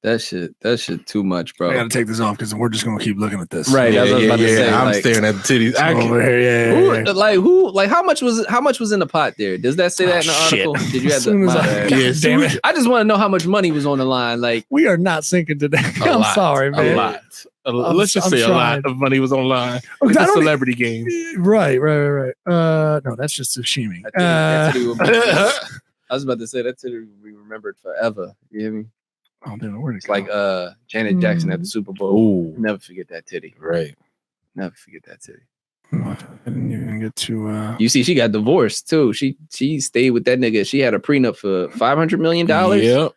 Speaker 3: That shit too much, bro.
Speaker 4: I gotta take this off because we're just gonna keep looking at this.
Speaker 3: Right.
Speaker 2: Yeah,
Speaker 3: that's what I was about to say.
Speaker 2: I'm staring at the titties.
Speaker 4: Over here,
Speaker 3: Like how much was in the pot there? Does that say that in the article? Did you have
Speaker 4: to? Damn it!
Speaker 3: I just want to know how much money was on the line. Like
Speaker 4: we are not syncing today. I'm sorry, man.
Speaker 2: A lot. Let's just say a lot of money was online. It's a celebrity game.
Speaker 4: Right. No, that's just sashimi.
Speaker 3: I was about to say that titty will be remembered forever. You hear me?
Speaker 4: I don't know where
Speaker 3: it's like Janet Jackson at the Super Bowl.
Speaker 2: Ooh.
Speaker 3: Never forget that titty.
Speaker 2: Right.
Speaker 3: Never forget that titty.
Speaker 4: I didn't even get to
Speaker 3: You see, she got divorced too. She stayed with that nigga. She had a prenup for $500 million.
Speaker 2: Yep.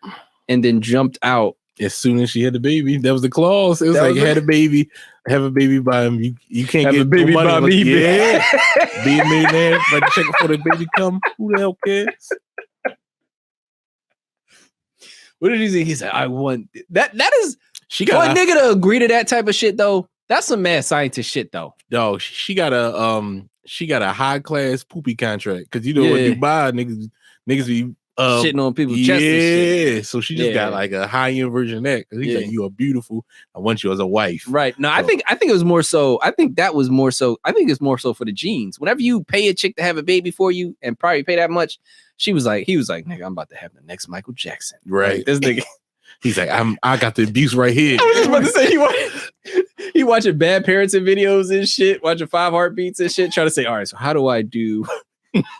Speaker 3: And then jumped out
Speaker 2: as soon as she had the baby. That was the clause. It was like had a baby, have a baby by him. You can't
Speaker 3: have
Speaker 2: get
Speaker 3: a baby
Speaker 2: no money.
Speaker 3: by me.
Speaker 2: Yeah. Be a millionaire, like check before the baby come. Who the hell cares?
Speaker 3: What did he say? He said, I want that. That is
Speaker 2: she got
Speaker 3: a nigga to agree to that type of shit though. That's some mad scientist shit though.
Speaker 2: Yo, she got a high class poopy contract because you know when you buy niggas be
Speaker 3: shitting on people's chests. And shit.
Speaker 2: So she just got like a high end version of that because he's like, you are beautiful. I want you as a wife.
Speaker 3: Right. No, so. I think it was more so. I think that was more so. I think it's more so for the genes. Whenever you pay a chick to have a baby for you and probably pay that much, he was like, nigga, I'm about to have the next Michael Jackson.
Speaker 2: Right.
Speaker 3: Like, this nigga.
Speaker 2: He's like, I got the abuse right here.
Speaker 3: I was just about to say he watching Bad Parenting videos and shit, watching 5 Heartbeats and shit, trying to say, all right, so how do I do?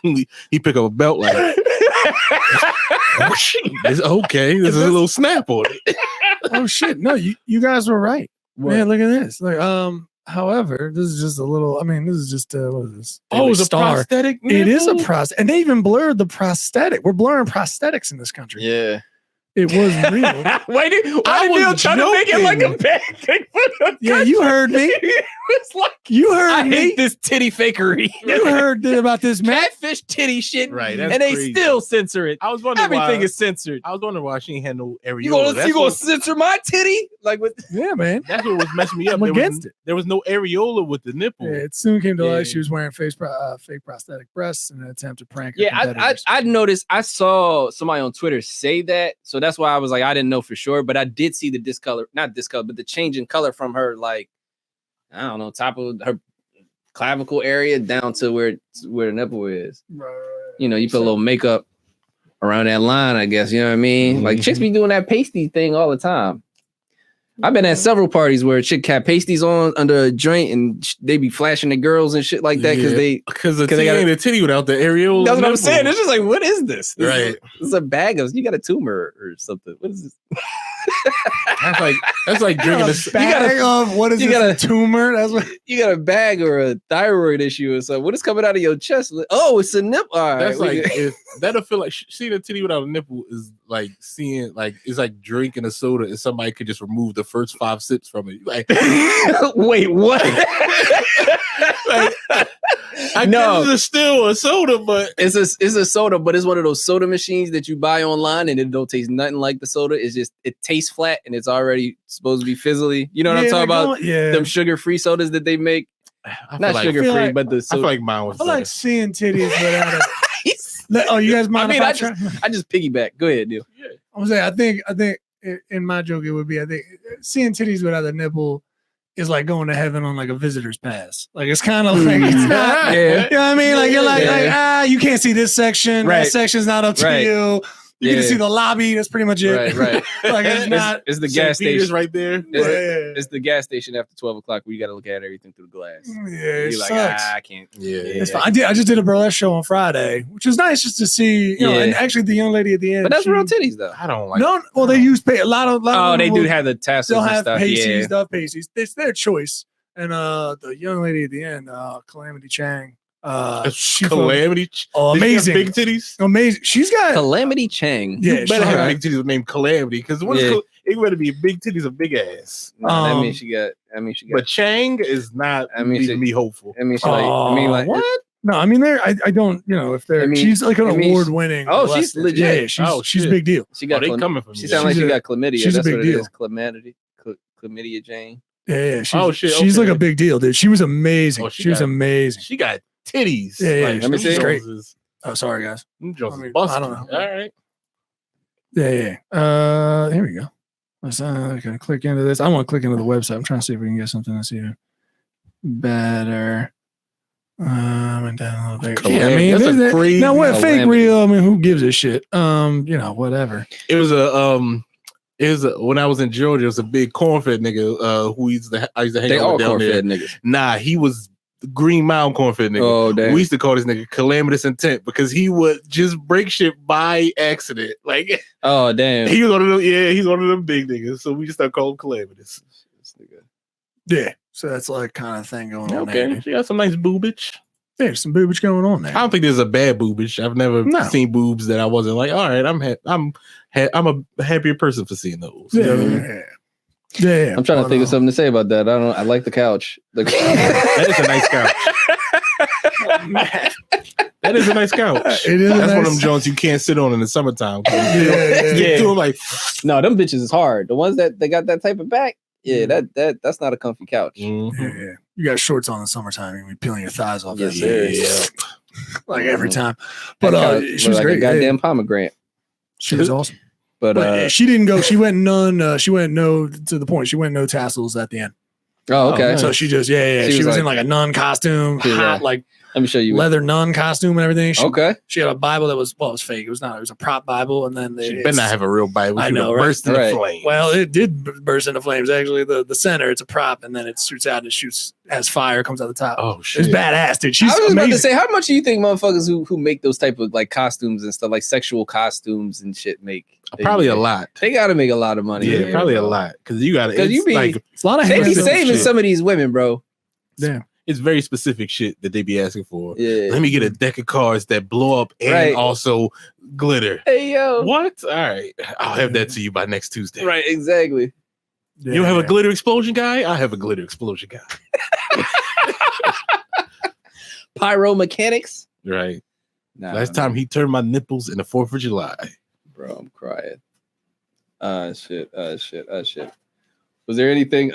Speaker 2: He pick up a belt like, it's okay. There's a little snap on it.
Speaker 4: Oh shit! No, you guys were right. What? Man, look at this. Like, however, this is just a little. I mean, this is just what is this?
Speaker 2: Oh, it's a prosthetic.
Speaker 4: It is a prosthetic, and they even blurred the prosthetic. We're blurring prosthetics in this country.
Speaker 3: Yeah.
Speaker 4: It was real.
Speaker 3: Why did you try to make it like a bad thing?
Speaker 4: Yeah, you heard me.
Speaker 3: It's like
Speaker 4: I
Speaker 3: hate this titty fakery.
Speaker 4: You heard about this
Speaker 3: catfish titty shit,
Speaker 2: right?
Speaker 3: And they still censor it.
Speaker 2: I was wondering
Speaker 3: everything is censored.
Speaker 2: I was wondering why she ain't had no areola.
Speaker 3: You gonna censor my titty? Like what?
Speaker 4: Yeah, man.
Speaker 2: That's what was messing me up.
Speaker 4: I'm against it.
Speaker 2: There was no areola with the nipple.
Speaker 4: Yeah, it soon came to light. She was wearing fake prosthetic breasts in an attempt to prank her.
Speaker 3: Yeah, I noticed. I saw somebody on Twitter say that, so that's why I was like, I didn't know for sure, but I did see not discolor, but the change in color from her, like, I don't know, top of her clavicle area down to where the nipple is. Right. You know, you put a little makeup around that line, I guess. You know what I mean? Mm-hmm. Like chicks be doing that pasty thing all the time. I've been at several parties where a chick had pasties on under a joint and they be flashing the girls and shit like that because
Speaker 2: they got a titty without the areola.
Speaker 3: That's what I'm saying. It's just like, what is this?
Speaker 2: Right.
Speaker 3: It's a bag of. You got a tumor or something. What is this?
Speaker 2: That's like drinking a
Speaker 4: bag of what is this? You got a tumor. That's what
Speaker 3: you got a bag or a thyroid issue or something. What is coming out of your chest? Oh, it's a nipple. All
Speaker 2: that's
Speaker 3: right,
Speaker 2: like that'll feel like seeing a titty without a nipple is like seeing like it's like drinking a soda and somebody could just remove the first 5 sips from it. Like,
Speaker 3: wait, what?
Speaker 2: Like, I guess it's still a soda, but
Speaker 3: it's a soda, but it's one of those soda machines that you buy online and it don't taste nothing like the soda. It's just it tastes flat and it's already supposed to be fizzly. You know what I'm talking about? Them sugar-free sodas that they make. Not sugar-free, but the soda.
Speaker 2: I feel like mine was.
Speaker 4: I like seeing titties without it. Oh, you guys mind?
Speaker 3: I just piggyback. Go ahead, dude.
Speaker 4: Yeah. I was saying, I think in my joke it would be, I think seeing titties without a nipple is like going to heaven on like a visitor's pass. Like it's kind of like it's not. You know what I mean? Like you're like you can't see this section. Right. That section's not up to you. You can see the lobby. That's pretty much it.
Speaker 3: Right.
Speaker 4: Like it's not.
Speaker 3: It's the gas station
Speaker 2: right there.
Speaker 3: It's the gas station after 12 o'clock where you got to look at everything through the glass.
Speaker 4: Yeah,
Speaker 3: you're like, I can't.
Speaker 2: Yeah,
Speaker 4: it's fine. I just did a burlesque show on Friday, which was nice just to see. You know, and actually the young lady at the end.
Speaker 3: But that's real titties though.
Speaker 2: I don't like.
Speaker 4: No, well they use a lot of.
Speaker 3: Oh, they do have the tassels.
Speaker 4: They'll have
Speaker 3: stuff.
Speaker 4: pasties, stuff pasties. It's their choice. And the young lady at the end, Calamity Chang.
Speaker 2: Calamity.
Speaker 4: Amazing.
Speaker 2: Big titties.
Speaker 4: Amazing. She's got
Speaker 3: Calamity Chang.
Speaker 2: Yeah, you better have big titties named Calamity because it better be big titties or big ass.
Speaker 3: I mean she got.
Speaker 2: But Chang is not. Leaving me hopeful.
Speaker 3: What?
Speaker 4: No, I mean I don't. You know, if they're. She's like an award-winning.
Speaker 3: Oh, she's legit.
Speaker 4: Yeah, she's a big deal.
Speaker 3: She got.
Speaker 2: They coming from.
Speaker 3: She sounds like she got chlamydia.
Speaker 4: She's
Speaker 3: That's
Speaker 4: a big
Speaker 3: what
Speaker 4: deal.
Speaker 3: It is. Chlamydia Jane.
Speaker 4: Yeah. She's like a big deal, dude. She was amazing. She was amazing.
Speaker 2: She got titties.
Speaker 4: Yeah.
Speaker 3: Let me see.
Speaker 4: Great. Oh, sorry, guys.
Speaker 2: I don't know. All right.
Speaker 4: Yeah. Here we go. Let's click into this. I want to click into the website. I'm trying to see if we can get something that's even better. And down a little bit. Yeah, I mean,
Speaker 2: that's a crazy.
Speaker 4: Now what? Fake real? I mean, who gives a shit? You know, whatever.
Speaker 2: It was when I was in Georgia. It was a big corn-fed nigga who I used to hang out with down there.
Speaker 3: Niggas.
Speaker 2: Nah, he was Green Mountain corn-fed nigga.
Speaker 3: Oh, damn.
Speaker 2: We used to call this nigga Calamitous Intent because he would just break shit by accident. Like,
Speaker 3: oh damn,
Speaker 2: he was one of them. Yeah, he's one of them big niggas. So we just start calling him Calamitous.
Speaker 4: Yeah, so that's like kind of thing going on.
Speaker 2: Okay, she got some nice boobage.
Speaker 4: There's some boobage going on there.
Speaker 2: I don't think there's a bad boobage. I've never seen boobs that I wasn't like, all right, I'm a happier person for seeing those. You know what I mean?
Speaker 4: Yeah.
Speaker 3: I'm trying to think of something to say about that. I like the couch.
Speaker 2: That is a nice couch. That is a nice couch.
Speaker 4: It is.
Speaker 2: That's one of them joints you can't sit on in the summertime. Yeah. Doing like,
Speaker 3: no, them bitches is hard. The ones that they got that type of back. Yeah, that's not a comfy couch.
Speaker 2: Mm-hmm.
Speaker 4: Yeah. You got shorts on in the summertime. You're peeling your thighs off.
Speaker 3: Yes,
Speaker 4: sir. Like every time. But she was
Speaker 3: like
Speaker 4: great.
Speaker 3: A goddamn pomegranate.
Speaker 4: She was awesome.
Speaker 3: But
Speaker 4: she didn't go. She went none. She went no to the point. She went no tassels at the end.
Speaker 3: Oh, okay.
Speaker 4: So she just She was in like a nun costume, hot like.
Speaker 3: Let me show you
Speaker 4: leather nun costume and everything. She had a Bible that was it was fake. It was not. It was a prop Bible, and then
Speaker 2: she better not have a real Bible.
Speaker 4: I know, right?
Speaker 2: Burst into flames.
Speaker 4: Well, it did burst into flames. Actually, the center, it's a prop, and then it shoots out and it shoots as fire comes out the top.
Speaker 2: Oh shit!
Speaker 4: It's badass, dude. She's
Speaker 3: I was
Speaker 4: amazing.
Speaker 3: about to say, how much do you think motherfuckers who make those type of like costumes and stuff, like sexual costumes and shit, make?
Speaker 2: Probably a lot.
Speaker 3: They got to make a lot of money.
Speaker 2: Yeah, probably a lot because you got to.
Speaker 3: It's a lot of. They be saving some of these women, bro.
Speaker 4: Damn.
Speaker 2: It's very specific shit that they be asking for.
Speaker 3: Yeah.
Speaker 2: Let me get a deck of cards that blow up and also glitter.
Speaker 3: Hey, yo.
Speaker 2: What? All right. I'll have that to you by next Tuesday.
Speaker 3: Right, exactly.
Speaker 2: Yeah, you have a glitter explosion guy? I have a glitter explosion guy.
Speaker 3: Pyro mechanics?
Speaker 2: Right. Last time he turned my nipples in the 4th of July.
Speaker 3: Bro, I'm crying. Shit. Was there anything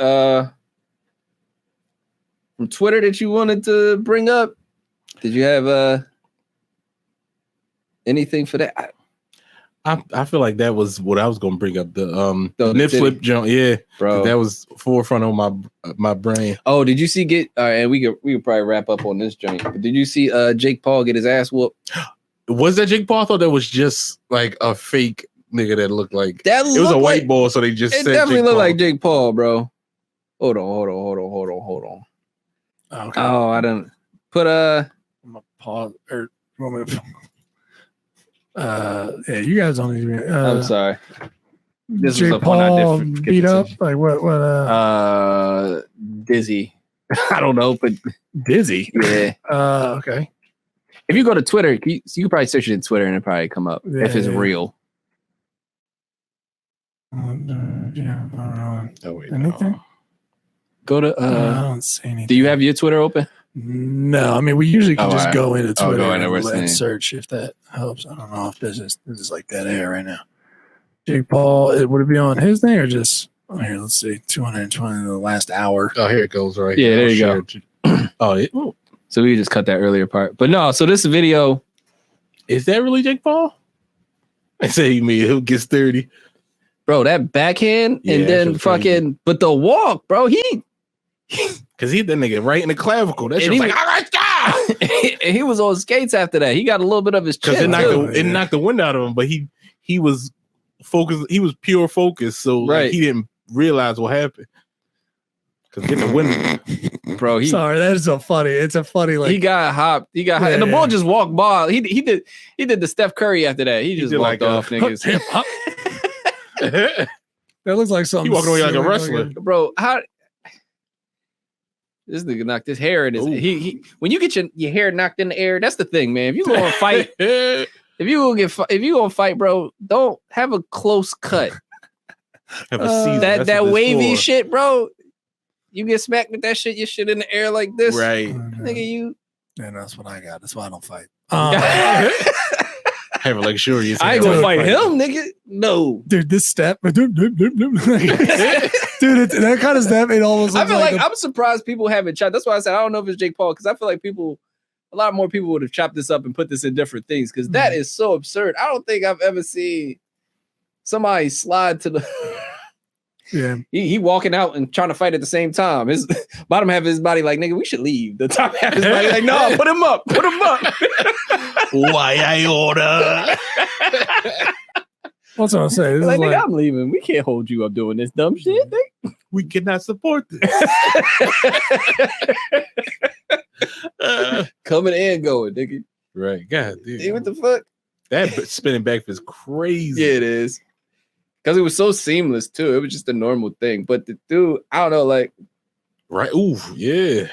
Speaker 3: from Twitter that you wanted to bring up? Did you have anything for that?
Speaker 2: I feel like that was what I was gonna bring up. The nip slip jump, yeah,
Speaker 3: bro.
Speaker 2: That was forefront on my brain.
Speaker 3: Oh, did you see and we could probably wrap up on this joint. But did you see Jake Paul get his ass whooped?
Speaker 2: Was that Jake Paul? I thought that was just like a fake nigga that looked like
Speaker 3: that.
Speaker 2: It was a white ball, so they just
Speaker 3: it
Speaker 2: said
Speaker 3: definitely
Speaker 2: Jake
Speaker 3: looked
Speaker 2: Paul.
Speaker 3: like Jake Paul, bro. Hold on.
Speaker 4: Okay.
Speaker 3: Oh, I don't put
Speaker 4: I'm gonna pause or you want me to yeah, you guys don't need to
Speaker 3: I'm sorry. This
Speaker 4: Jake
Speaker 3: was up on our
Speaker 4: Paul
Speaker 3: different
Speaker 4: beat up like what
Speaker 3: Dizzy. I don't know, but
Speaker 4: Dizzy.
Speaker 3: Yeah.
Speaker 4: Okay.
Speaker 3: If you go to Twitter, you can probably search it in Twitter and it'll probably come up if it's real.
Speaker 4: Yeah, I don't know.
Speaker 2: Oh, wait,
Speaker 4: Anything?
Speaker 2: no.
Speaker 3: Go to
Speaker 4: I don't see anything.
Speaker 3: do you have your Twitter open?
Speaker 4: No, I mean we usually can just go into Twitter
Speaker 3: and
Speaker 4: and search if that helps. I don't know if this is like that air right now. Jake Paul, would it be on his thing or just here? Let's see, 220 in the last hour.
Speaker 2: Oh, here it goes. Right.
Speaker 3: Yeah, there you
Speaker 2: go. Oh,
Speaker 3: so we just cut that earlier part, but no. So this video
Speaker 2: is that really Jake Paul? I say he made who gets 30,
Speaker 3: bro. That backhand and then fucking, but the walk, bro.
Speaker 2: Because he hit that nigga right in the clavicle. That shit was like, all right, stop!
Speaker 3: And he was on skates after that. He got a little bit of his chin.
Speaker 2: Because it knocked the wind out of him, but he was focused. He was pure focus, so like, he didn't realize what happened. Because getting the wind,
Speaker 3: bro.
Speaker 4: Sorry, that is so funny. It's a funny like
Speaker 3: he got hopped. And the ball just walked by. He did the Steph Curry after that. He just walked off, niggas.
Speaker 4: That looks like something.
Speaker 2: He walking away like a wrestler,
Speaker 3: bro. How this nigga knocked his hair in his. He when you get your hair knocked in the air, that's the thing, man. If you gonna fight, if you gonna fight, bro, don't have a close cut.
Speaker 2: Have a season.
Speaker 3: That wavy shit, bro. You get smacked with that shit, your shit in the air like this,
Speaker 2: right?
Speaker 3: Nigga, you.
Speaker 4: Yeah, that's what I got. That's why I don't fight.
Speaker 2: Have a luxurious.
Speaker 3: I ain't gonna fight him, nigga. No,
Speaker 4: dude. This step, dude. That kind of step, it almost.
Speaker 3: I feel like I'm surprised people haven't chopped. That's why I said I don't know if it's Jake Paul because I feel like a lot more people would have chopped this up and put this in different things because that is so absurd. I don't think I've ever seen somebody slide to the.
Speaker 4: Yeah,
Speaker 3: he walking out and trying to fight at the same time. His bottom half of his body like, nigga, we should leave. The top half of his body like, no, put him up.
Speaker 2: Why I order?
Speaker 4: What's what I'm saying?
Speaker 3: Like, nigga, I'm leaving. We can't hold you up doing this dumb shit, nigga.
Speaker 2: We cannot support this.
Speaker 3: Coming and going, nigga.
Speaker 2: Right. God damn.
Speaker 3: What the fuck?
Speaker 2: That spinning back is crazy.
Speaker 3: Yeah, it is. Because it was so seamless too. It was just a normal thing. But the dude, I don't know, like.
Speaker 2: Right. Ooh, yeah.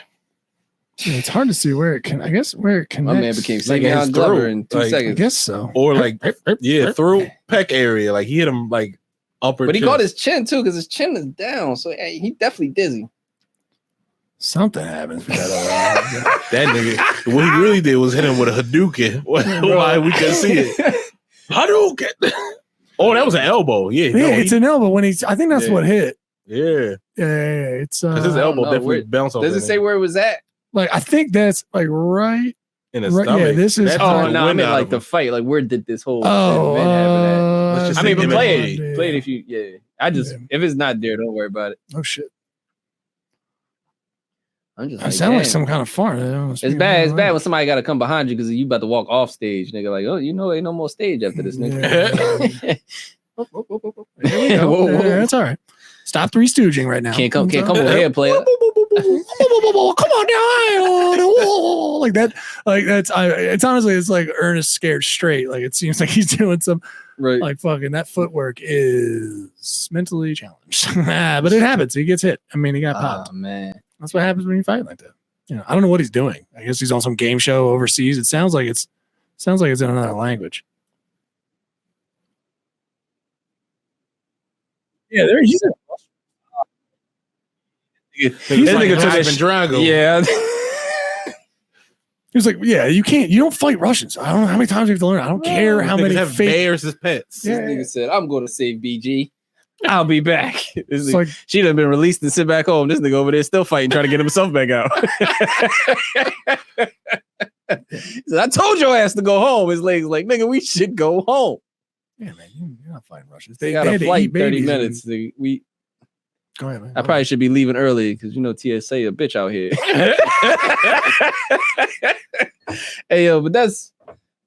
Speaker 4: It's hard to see where it can. I guess where it connects.
Speaker 3: My man became second Glover in 2 seconds.
Speaker 4: I guess so.
Speaker 2: Or like, through peck area. Like he hit him like upper.
Speaker 3: But he caught his chin too because his chin is down. So he definitely dizzy.
Speaker 4: Something happens.
Speaker 2: That nigga. What he really did was hit him with a Hadouken. Why we couldn't see it? Hadouken. Oh, that was an elbow. Yeah,
Speaker 4: it's an elbow when he's. I think that's what hit.
Speaker 2: Yeah.
Speaker 4: It's
Speaker 2: because his elbow definitely bounced off.
Speaker 3: Does it say where it was at?
Speaker 4: Like I think that's like right
Speaker 2: in his stomach.
Speaker 4: Yeah, this is.
Speaker 3: Oh no, I mean like the fight. Like where did this whole
Speaker 4: event
Speaker 3: happen at? I mean, but play it if you. Yeah, if it's not there, don't worry about it.
Speaker 4: Oh shit.
Speaker 3: I'm just.
Speaker 4: I sound like some kind of fart.
Speaker 3: It's bad. It's bad when somebody got to come behind you because you about to walk off stage. Nigga, like, oh, ain't no more stage after this. Nigga.
Speaker 4: That's all right. Stop three stooging right now.
Speaker 3: Can't come over here, player.
Speaker 4: Come on down. Like that. Like that's. It's honestly, it's like Ernest Scared Straight. Like it seems like he's doing some.
Speaker 3: Right.
Speaker 4: Like fucking that footwork is mentally challenged. But it happens. He gets hit. I mean, he got popped.
Speaker 3: Oh man.
Speaker 4: That's what happens when you fight like that. You know, I don't know what he's doing. I guess he's on some game show overseas. It sounds like it's in another language. Yeah, he's in.
Speaker 2: He's like a Drago.
Speaker 3: Yeah.
Speaker 4: He was like, yeah, you don't fight Russians. I don't know how many times you have to learn. I don't care how many
Speaker 2: have bears as pets.
Speaker 3: This nigga said, I'm going to save BG. I'll be back.
Speaker 4: Like,
Speaker 3: she done been released and sit back home. This nigga over there still fighting, trying to get himself back out. So I told your ass to go home. His legs like, nigga, we should go home.
Speaker 4: Yeah, man, you're not fighting Russians.
Speaker 3: They got a flight 30 minutes.
Speaker 4: Go ahead, man.
Speaker 3: I probably should be leaving early because TSA a bitch out here. Hey yo, but that's.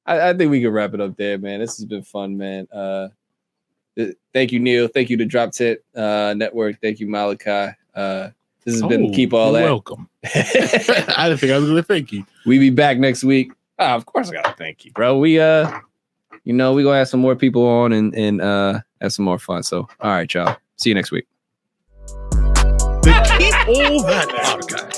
Speaker 3: I think we can wrap it up there, man. This has been fun, man. Thank you, Neil. Thank you to Drop Tent Network. Thank you, Malachi. This has been Keep All That.
Speaker 2: Welcome. I didn't think I was going to thank you.
Speaker 3: We be back next week. Of course I got to thank you, bro. We we going to have some more people on and have some more fun. So, all right, y'all. See you next week.
Speaker 2: The Keep All That podcast.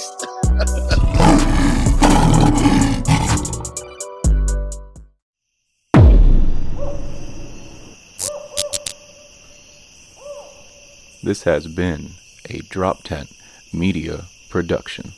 Speaker 1: This has been a Drop Tent Media production.